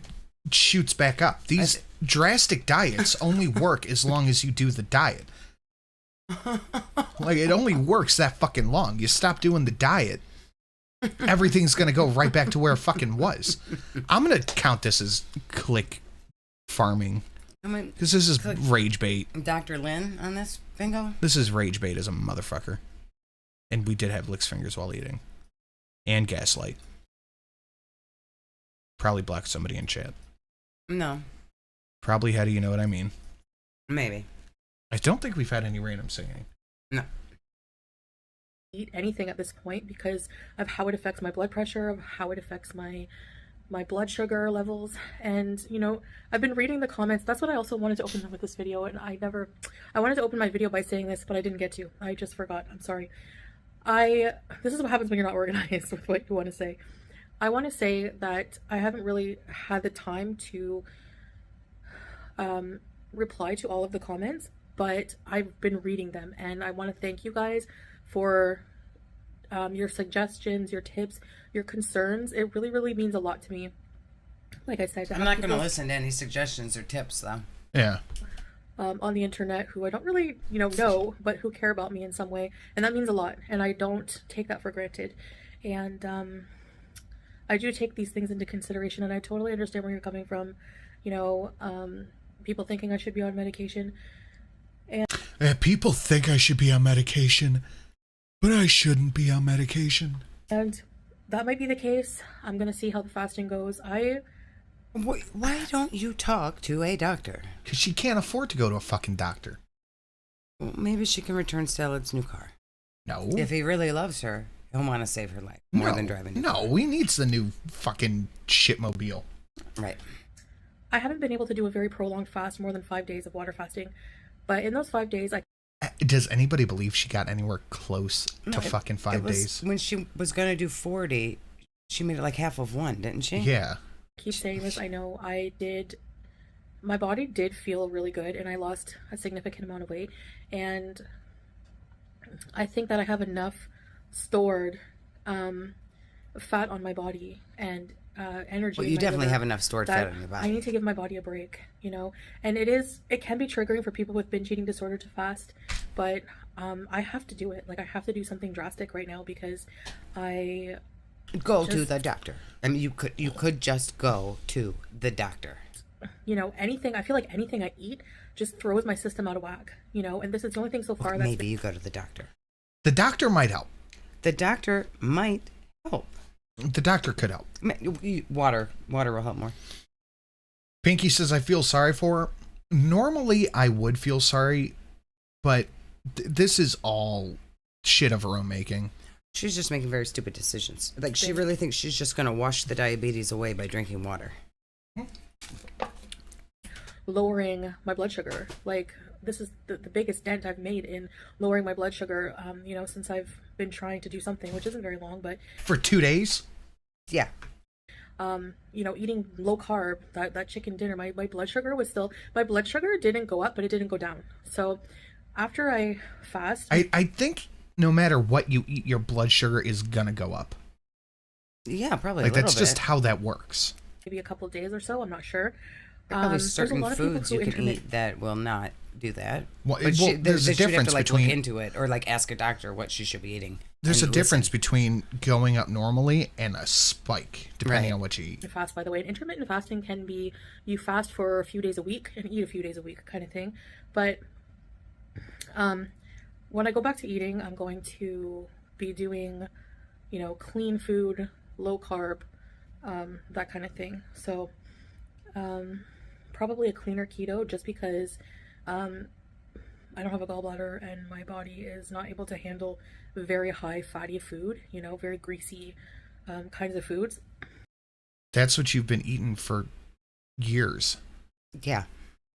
S4: shoots back up? These drastic diets only work as long as you do the diet. Like, it only works that fucking long. You stop doing the diet, everything's going to go right back to where it fucking was. I'm going to count this as click farming. Because this is rage bait.
S5: Dr. Lynn on this bingo?
S4: This is rage bait as a motherfucker. And we did have licks fingers while eating. And gaslight. Probably blocked somebody in chat.
S5: No.
S4: Probably had, you know what I mean?
S5: Maybe.
S4: I don't think we've had any random singing.
S5: No.
S7: Eat anything at this point because of how it affects my blood pressure, of how it affects my blood sugar levels. And you know, I've been reading the comments. That's what I also wanted to open up with this video, and I wanted to open my video by saying this, but I didn't get to. I just forgot. I'm sorry. This is what happens when you're not organized with what you want to say. I want to say that I haven't really had the time to reply to all of the comments, but I've been reading them, and I want to thank you guys for your suggestions, your tips, your concerns. It really, really means a lot to me. Like I said,
S5: I'm not going to listen to any suggestions or tips, though.
S4: Yeah.
S7: On the internet, who I don't really, know, but who care about me in some way, and that means a lot. And I don't take that for granted. And I do take these things into consideration, and I totally understand where you're coming from. People thinking I should be on medication. And
S4: people think I should be on medication, but I shouldn't be on medication.
S7: And that might be the case. I'm gonna see how the fasting goes. I
S5: Why don't you talk to a doctor?
S4: Because she can't afford to go to a fucking doctor.
S5: Well, maybe she can return Stellar's new car.
S4: No.
S5: If he really loves her, he'll want to save her life more than driving.
S4: No, he needs the new fucking shitmobile.
S5: Right.
S12: I haven't been able to do a very prolonged fast, more than 5 days of water fasting. But in those 5 days,
S4: Does anybody believe she got anywhere close to fucking 5 days?
S5: When she was going to do 40, she made it like half of one, didn't she?
S4: Yeah.
S12: keep saying this. I know my body did feel really good, and I lost a significant amount of weight. And I think that I have enough stored fat on my body and energy.
S5: Well, you definitely have enough stored fat on your body.
S12: I need to give my body a break, and it can be triggering for people with binge eating disorder to fast, but I have to do it. Like, I have to do something drastic right now because I
S5: go to the doctor. I mean, you could just go to the doctor.
S12: Anything, I feel like anything I eat just throws my system out of whack, and this is the only thing so far
S5: Maybe you go to the doctor.
S4: The doctor might help.
S5: The doctor might help.
S4: The doctor could help.
S5: Water will help more.
S4: Pinky says, I feel sorry for her. Normally, I would feel sorry, but this is all shit of her own making.
S5: She's just making very stupid decisions. Like, she really thinks she's just going to wash the diabetes away by drinking water.
S12: Lowering my blood sugar. Like, this is the biggest dent I've made in lowering my blood sugar, since I've been trying to do something, which isn't very long, but...
S4: For 2 days?
S5: Yeah.
S12: Eating low carb, that chicken dinner, my blood sugar was still... My blood sugar didn't go up, but it didn't go down. So, after I fast...
S4: I think no matter what you eat, your blood sugar is gonna go up.
S5: Yeah, probably
S4: like,
S5: a little
S4: that's
S5: bit.
S4: just how that works.
S12: Maybe a couple days or so, I'm not sure.
S5: There are probably certain foods you can eat that will not do that.
S4: Well,
S5: but
S4: there's a difference
S5: have to,
S4: between...
S5: look into it or, ask a doctor what she should be eating.
S4: There's a difference between going up normally and a spike, depending on what you eat.
S12: Fast, by the way. Intermittent fasting can be you fast for a few days a week and eat a few days a week kind of thing. But when I go back to eating, I'm going to be doing, clean food, low carb, that kind of thing. So probably a cleaner keto, just because I don't have a gallbladder and my body is not able to handle very high fatty food, very greasy kinds of foods.
S4: That's what you've been eating for years.
S5: Yeah.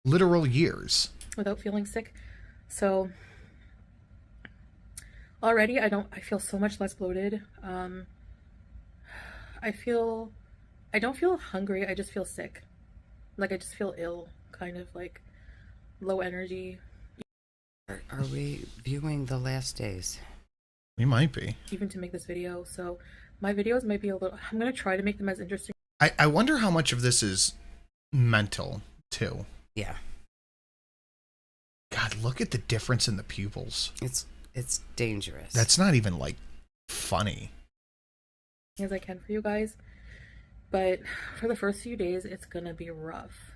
S4: Literal years.
S12: Without feeling sick. So already I feel so much less bloated. I don't feel hungry, I just feel sick. Like, I just feel ill, kind of like low energy.
S5: Are we viewing the last days?
S4: We might be.
S12: Even to make this video, so my videos might be a little... I'm going to try to make them as interesting.
S4: I wonder how much of this is mental, too.
S5: Yeah.
S4: God, look at the difference in the pupils.
S5: It's dangerous.
S4: That's not even, funny.
S12: As I can for you guys. But for the first few days, it's going to be rough,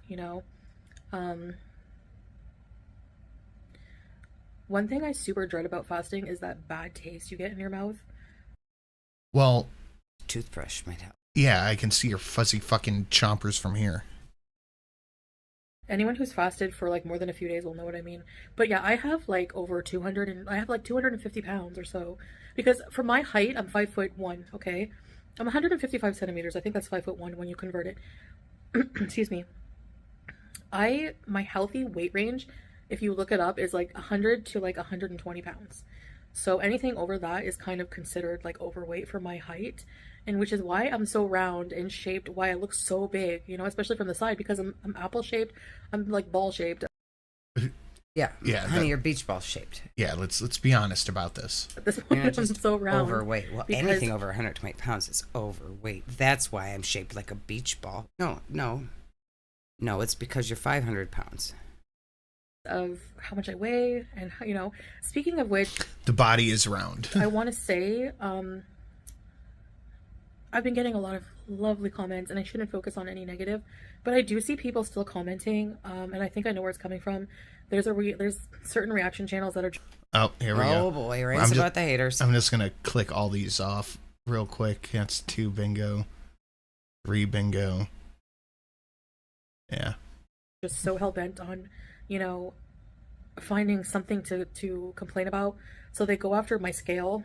S12: One thing I super dread about fasting is that bad taste you get in your mouth.
S4: Well...
S5: Toothbrush might help.
S4: Yeah, I can see your fuzzy fucking chompers from here.
S12: Anyone who's fasted for more than a few days will know what I mean. But yeah, I have over 200 and I have 250 pounds or so. Because for my height, I'm 5'1", okay? I'm 155 centimeters. I think that's 5'1" when you convert it. Excuse me. My healthy weight range, if you look it up, is 100 to 120 pounds. So anything over that is kind of considered overweight for my height, and which is why I'm so round and shaped, why I look so big, especially from the side, because I'm apple shaped, I'm ball shaped.
S5: Yeah,
S4: yeah,
S5: honey, you're beach ball shaped.
S4: Yeah, let's be honest about this.
S12: At this point, I'm so round.
S5: Overweight. Well, anything over 120 pounds is overweight. That's why I'm shaped like a beach ball. No, it's because you're 500 pounds.
S12: Of how much I weigh, and speaking of which,
S4: the body is round.
S12: I want to say, I've been getting a lot of lovely comments, and I shouldn't focus on any negative, but I do see people still commenting, and I think I know where it's coming from. There's certain reaction channels that are...
S4: Oh, here we go.
S5: Oh boy, raise about the haters.
S4: I'm just gonna click all these off real quick. That's 2 bingo, 3 bingo, Yeah.
S7: Just so hell-bent on, finding something to complain about. So they go after my scale.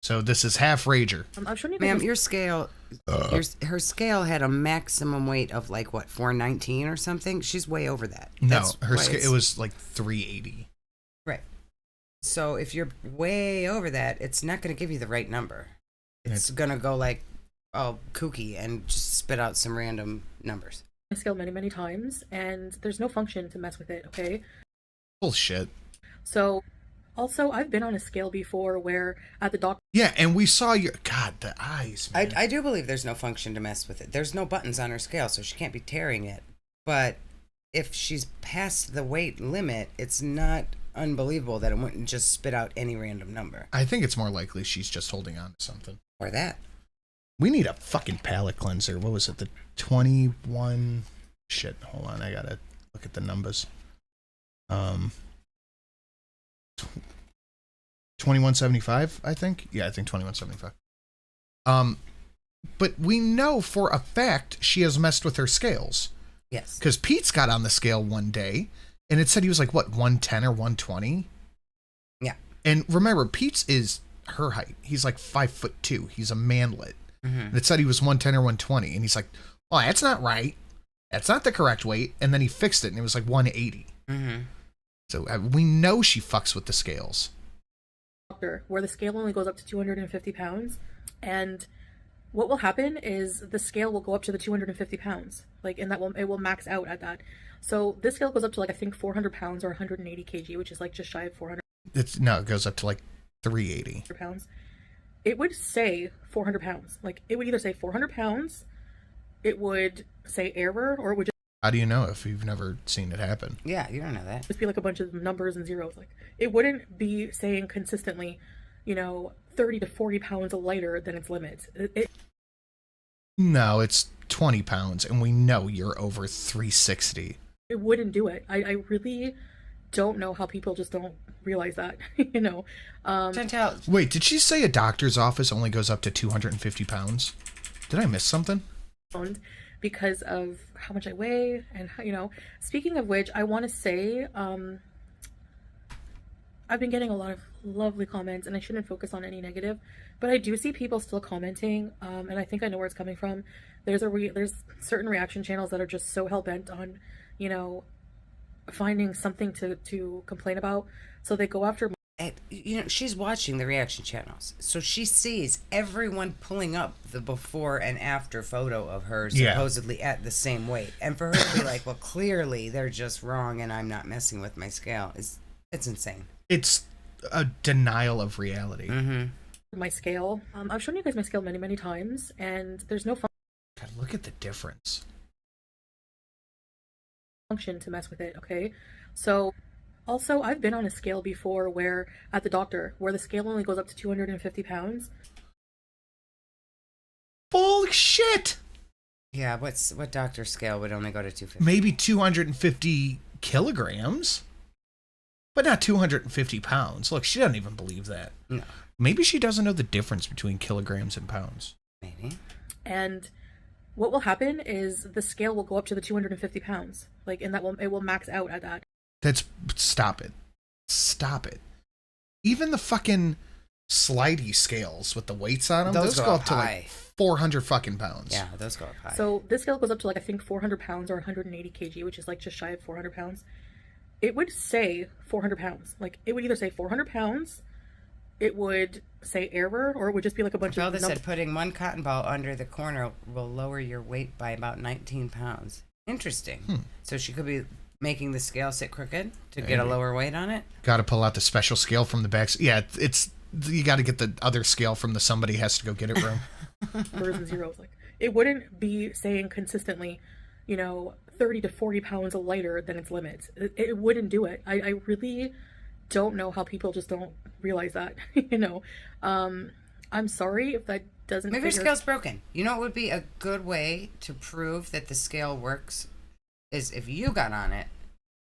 S4: So this is half rager.
S7: I'm showing you
S5: Ma'am, your scale, her scale had a maximum weight of like, what, 419 or something? She's way over that.
S4: No,
S5: That's
S4: her
S5: why
S4: scale,
S5: it's-
S4: it was like 380.
S5: Right. So if you're way over that, it's not going to give you the right number. It's going to go like, oh, kooky and just spit out some random numbers.
S7: my scale many, many times, and there's no function to mess with it, okay?
S4: Bullshit.
S7: So, also, I've been on a scale before where at the doctor...
S4: Yeah, and we saw your... God, the eyes, man.
S5: I do believe there's no function to mess with it. There's no buttons on her scale, so she can't be tearing it. But if she's past the weight limit, it's not unbelievable that it wouldn't just spit out any random number.
S4: I think it's more likely she's just holding on to something.
S5: Or that.
S4: We need a fucking palate cleanser. What was it? The 21... Shit, hold on. I gotta look at the numbers. 2175, I think. Yeah, I think 2175. But we know for a fact she has messed with her scales.
S5: Yes.
S4: Because Pete's got on the scale one day, and it said he was like, what, 110 or 120?
S5: Yeah.
S4: And remember, Pete's is her height. He's like 5'2". He's a manlet.
S5: Mm-hmm.
S4: And it said he was 110 or 120. And he's like, oh, that's not right. That's not the correct weight. And then he fixed it, and it was like 180.
S5: Mm-hmm.
S4: So we know she fucks with the scales.
S7: Where the scale only goes up to 250 pounds, and what will happen is the scale will go up to the 250 pounds, like, and it will max out at that. So this scale goes up to like, I think 400 pounds or 180 kg, which is like just shy of 400.
S4: It goes up to like 380
S7: pounds. It would say 400 pounds. Like, it would either say 400 pounds, it would say error, or it would just...
S4: How do you know if you've never seen it happen?
S5: Yeah, you don't know that.
S7: Just be like a bunch of numbers and zeros. Like, it wouldn't be saying consistently, 30 to 40 pounds lighter than its limit.
S4: No, it's 20 pounds, and we know you're over 360.
S7: It wouldn't do it. I really don't know how people just don't realize that,
S4: Wait, did she say a doctor's office only goes up to 250 pounds? Did I miss something?
S7: Because of how much I weigh, and speaking of which, I want to say I've been getting a lot of lovely comments, and I shouldn't focus on any negative, but I do see people still commenting, and I think I know where it's coming from. There's certain reaction channels that are just so hell-bent on finding something to complain about, so they go after...
S5: she's watching the reaction channels, so she sees everyone pulling up the before and after photo of her supposedly at the same weight, and for her to be like, well, clearly they're just wrong and I'm not messing with my scale, it's insane.
S4: It's a denial of reality.
S5: Mm-hmm.
S7: My scale, I've shown you guys my scale many, many times, and there's no
S4: God, look at the difference.
S7: function to mess with it, okay? So also, I've been on a scale before where at the doctor, where the scale only goes up to 250 pounds.
S4: Bullshit!
S5: Yeah, what doctor scale would only go to 250?
S4: Maybe 250 kilograms, but not 250 pounds. Look, she doesn't even believe that.
S5: No.
S4: Maybe she doesn't know the difference between kilograms and pounds.
S5: Maybe.
S7: And what will happen is the scale will go up to the 250 pounds, like, and it will max out at that.
S4: Stop it. Stop it. Even the fucking slidey scales with the weights on them, those go up to
S5: high.
S4: like 400 fucking pounds.
S5: Yeah, those go up high.
S7: So this scale goes up to like, I think 400 pounds or 180 kg, which is like just shy of 400 pounds. It would say 400 pounds. Like, it would either say 400 pounds, it would say error, or it would just be like a bunch of...
S5: Zelda said putting one cotton ball under the corner will lower your weight by about 19 pounds. Interesting. So she could be making the scale sit crooked to get a lower weight on it?
S4: Got to pull out the special scale from the back. Yeah, it's you got to get the other scale from the somebody has to go get it room.
S7: Numbers and zeros. Like, it wouldn't be saying consistently, 30 to 40 pounds lighter than its limit. It wouldn't do it. I really don't know how people just don't realize that. I'm sorry if that doesn't...
S5: Maybe your scale's broken. You know what would be a good way to prove that the scale works is if you got on it,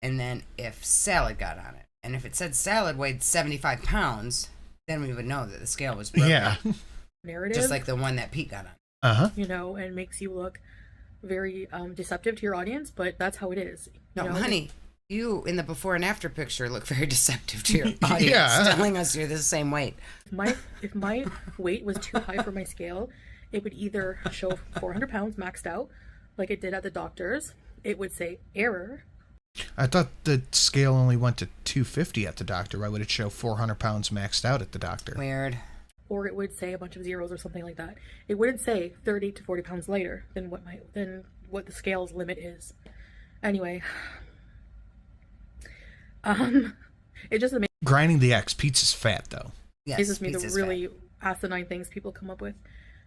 S5: and then if Salad got on it. And if it said Salad weighed 75 pounds, then we would know that the scale was broken.
S4: Yeah.
S7: Narrative.
S5: Just like the one that Pete got on.
S4: Uh-huh.
S7: And makes you look very deceptive to your audience, but that's how it is.
S5: No,
S7: know?
S5: honey, you in the before and after picture look very deceptive to your audience,
S4: Yeah.
S5: telling us you're the same weight.
S7: If my weight was too high for my scale, it would either show 400 pounds maxed out, like it did at the doctor's. It would say error.
S4: I thought the scale only went to 250 at the doctor. Why would it show 400 pounds maxed out at the doctor?
S5: Weird.
S7: Or it would say a bunch of zeros or something like that. It wouldn't say 30 to 40 pounds lighter than what the scale's limit is. Anyway, it just amazes
S4: Grinding the X. Pizza's fat, though.
S5: Yes,
S7: me the
S5: pizza's
S7: really
S5: fat.
S7: asinine things people come up with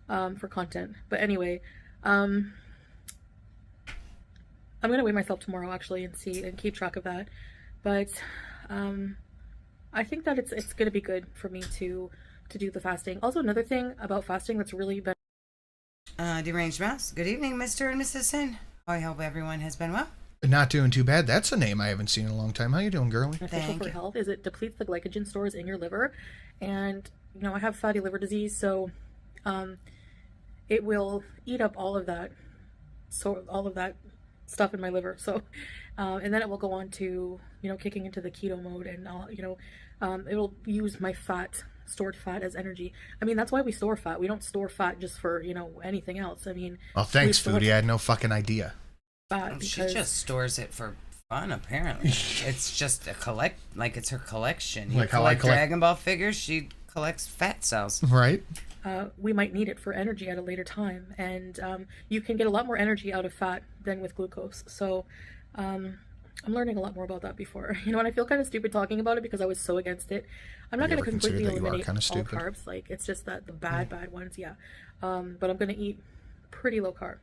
S7: for content. But anyway, I'm gonna weigh myself tomorrow actually and see and keep track of that. But I think that it's gonna be good for me to do the fasting. Also, another thing about fasting that's really been
S5: Deranged Mouse. Good evening, Mr. and Mrs. Sin. I hope everyone has been well.
S4: Not doing too bad. That's a name I haven't seen in a long time. How you doing, girlie?
S7: beneficial for health is it depletes the glycogen stores in your liver, and I have fatty liver disease, so it will eat up all of that stuff in my liver. So and then it will go on to kicking into the keto mode, and it'll use my stored fat as energy. I mean, that's why we store fat. We don't store fat just for anything else. I mean,
S4: Oh, thanks, Foodie. I had no fucking idea.
S5: She just stores it for fun, apparently. It's just it's her collection. You
S4: Like how I
S5: collect
S4: collect
S5: Dragon Ball figures, she collects fat cells.
S4: Right.
S7: We might need it for energy at a later time, and you can get a lot more energy out of fat than with glucose. So I'm learning a lot more about that before. And I feel kind of stupid talking about it because I was so against it. I'm not going to completely eliminate all carbs. Like, it's just that the bad ones, yeah. But I'm going to eat pretty low carb.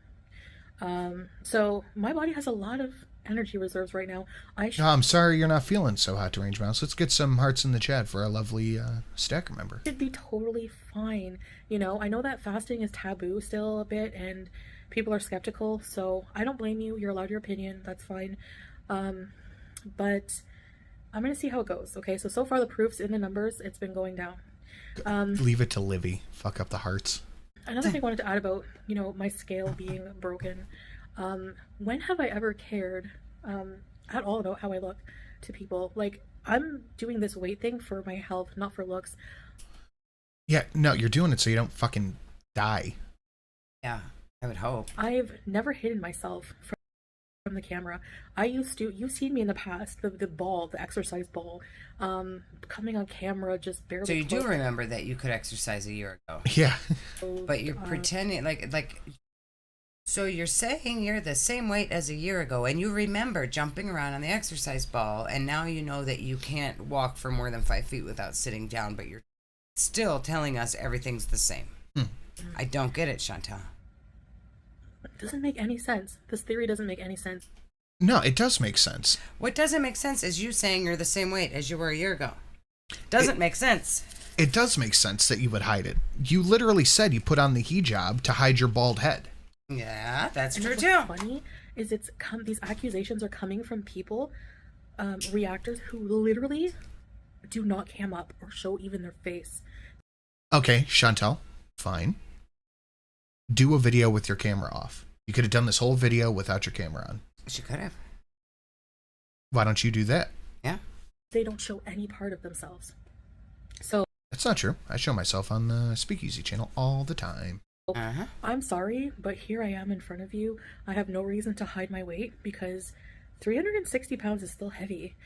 S7: So my body has a lot of energy reserves right now.
S4: I'm sorry you're not feeling so hot, Deranged Mouse. Let's get some hearts in the chat for our lovely stacker member.
S7: It'd be totally fine. I know that fasting is taboo still a bit, and people are skeptical, so I don't blame you. You're allowed your opinion. That's fine. But I'm going to see how it goes. Okay, so far the proof's in the numbers. It's been going down.
S4: Leave it to Livy. Fuck up the hearts.
S7: Another thing I wanted to add about, my scale being broken. When have I ever cared at all about how I look to people? Like, I'm doing this weight thing for my health, not for looks.
S4: Yeah, no, you're doing it so you don't fucking die.
S5: Yeah, I would hope.
S7: I've never hidden myself from the camera. You've seen me in the past, the exercise ball, coming on camera just barely.
S5: So you do remember that you could exercise a year ago.
S4: Yeah.
S5: But you're pretending like so you're saying you're the same weight as a year ago, and you remember jumping around on the exercise ball, and now you know that you can't walk for more than 5 feet without sitting down, but you're still telling us everything's the same. I don't get it, Chantal.
S7: It doesn't make any sense. This theory doesn't make any sense.
S4: No, it does make sense.
S5: What doesn't make sense is you saying you're the same weight as you were a year ago. Doesn't make sense.
S4: It does make sense that you would hide it. You literally said you put on the hijab to hide your bald head.
S5: Yeah, that's true
S7: what's
S5: too.
S7: Funny is these accusations are coming from people, reactors who literally do not cam up or show even their face.
S4: Okay, Chantal, fine. Do a video with your camera off. You could have done this whole video without your camera on.
S5: She could have.
S4: Why don't you do that?
S5: Yeah.
S7: They don't show any part of themselves. So
S4: that's not true. I show myself on the Spicyuusy channel all the time.
S7: I'm sorry, but here I am in front of you. I have no reason to hide my weight because 360 pounds is still heavy.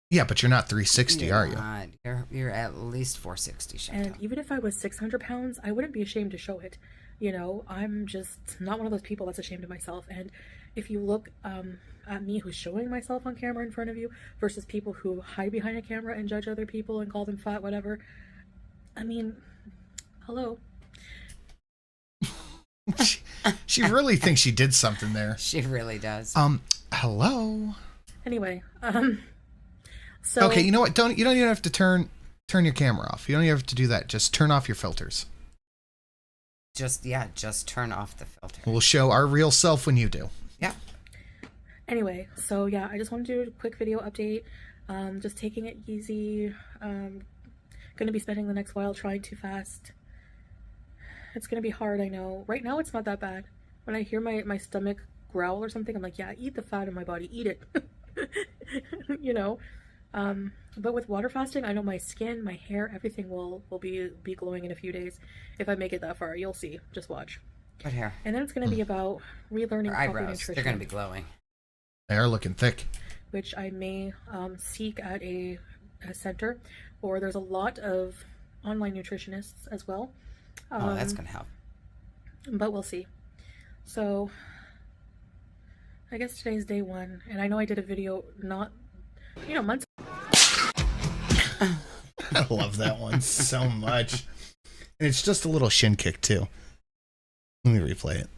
S4: Yeah, but you're not 360, are you?
S5: You're at least 460, Chantal.
S7: And even if I was 600 pounds, I wouldn't be ashamed to show it. I'm just not one of those people that's ashamed of myself. And if you look at me who's showing myself on camera in front of you versus people who hide behind a camera and judge other people and call them fat, whatever. I mean, hello.
S4: She really thinks she did something there.
S5: She really does.
S4: Hello.
S7: Anyway, so
S4: okay, you know what? You don't even have to turn your camera off. You don't even have to do that. Just turn off your filters.
S5: Just turn off the filter.
S4: We'll show our real self when you do.
S5: Yeah.
S7: Anyway, so yeah, I just wanted to do a quick video update. Just taking it easy. Gonna be spending the next while trying to fast. It's gonna be hard, I know. Right now it's not that bad.
S12: when I hear my stomach growl or something, I'm like, yeah, eat the fat in my body, eat it. You know. But with water fasting, I know my skin, my hair, everything will be glowing in a few days. If I make it that far, you'll see. Just watch.
S5: What hair?
S12: And then it's going to be about relearning proper
S5: Eyebrows.
S12: nutrition.
S5: They're going to be glowing.
S4: They are looking thick.
S12: Which I may seek at a center, or there's a lot of online nutritionists as well.
S5: Oh, that's going to help.
S12: But we'll see. So, I guess today's day 1, and I know I did a video months.
S4: I love that one so much. And it's just a little shin kick, too. Let me replay it.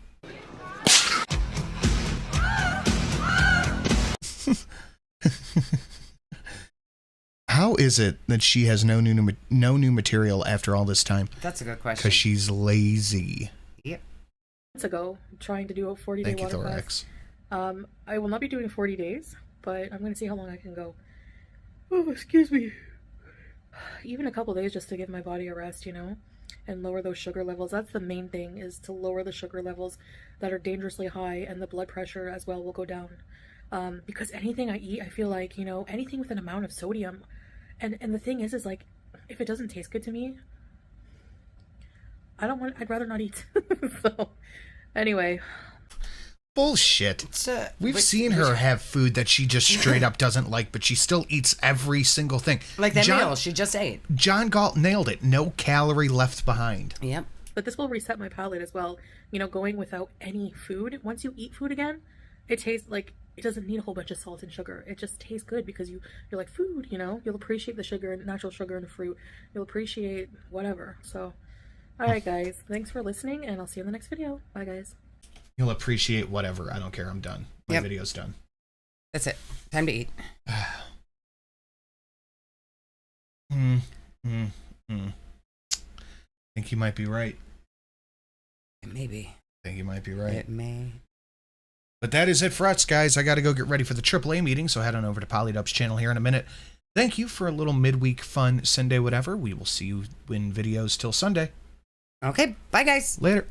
S4: How is it that she has no new material after all this time?
S5: That's a good question.
S4: Because she's lazy.
S5: Yep.
S12: Months ago, trying to do a 40-day
S4: Thank you,
S12: water
S4: Thorax.
S12: fast. I will not be doing 40 days, but I'm going to see how long I can go. Oh, excuse me. Even a couple days just to give my body a rest, you know, and lower those sugar levels. That's the main thing, is to lower the sugar levels that are dangerously high, and the blood pressure as well will go down. Because anything I eat, I feel like, you know, anything with an amount of sodium, and the thing is like, if it doesn't taste good to me, I'd rather not eat. So, anyway.
S4: Bullshit. We've seen her have food that she just straight up doesn't like, but she still eats every single thing.
S5: Like that meal she just ate.
S4: John Galt nailed it. No calorie left behind.
S5: Yep.
S12: But this will reset my palate as well. You know, going without any food. Once you eat food again, it tastes like it doesn't need a whole bunch of salt and sugar. It just tastes good because you're like, food, you know? You'll appreciate the sugar and natural sugar in the fruit. You'll appreciate whatever. So, all right, guys. Thanks for listening, and I'll see you in the next video. Bye, guys.
S4: You'll appreciate whatever. I don't care. I'm done. My video's done.
S5: That's it. Time to eat.
S4: I think you might be right.
S5: It may be.
S4: I think you might be right.
S5: It may.
S4: But that is it for us, guys. I got to go get ready for the AAA meeting, so head on over to Polydub's channel here in a minute. Thank you for a little midweek fun Sunday whatever. We will see you in videos till Sunday.
S5: Okay. Bye, guys.
S4: Later.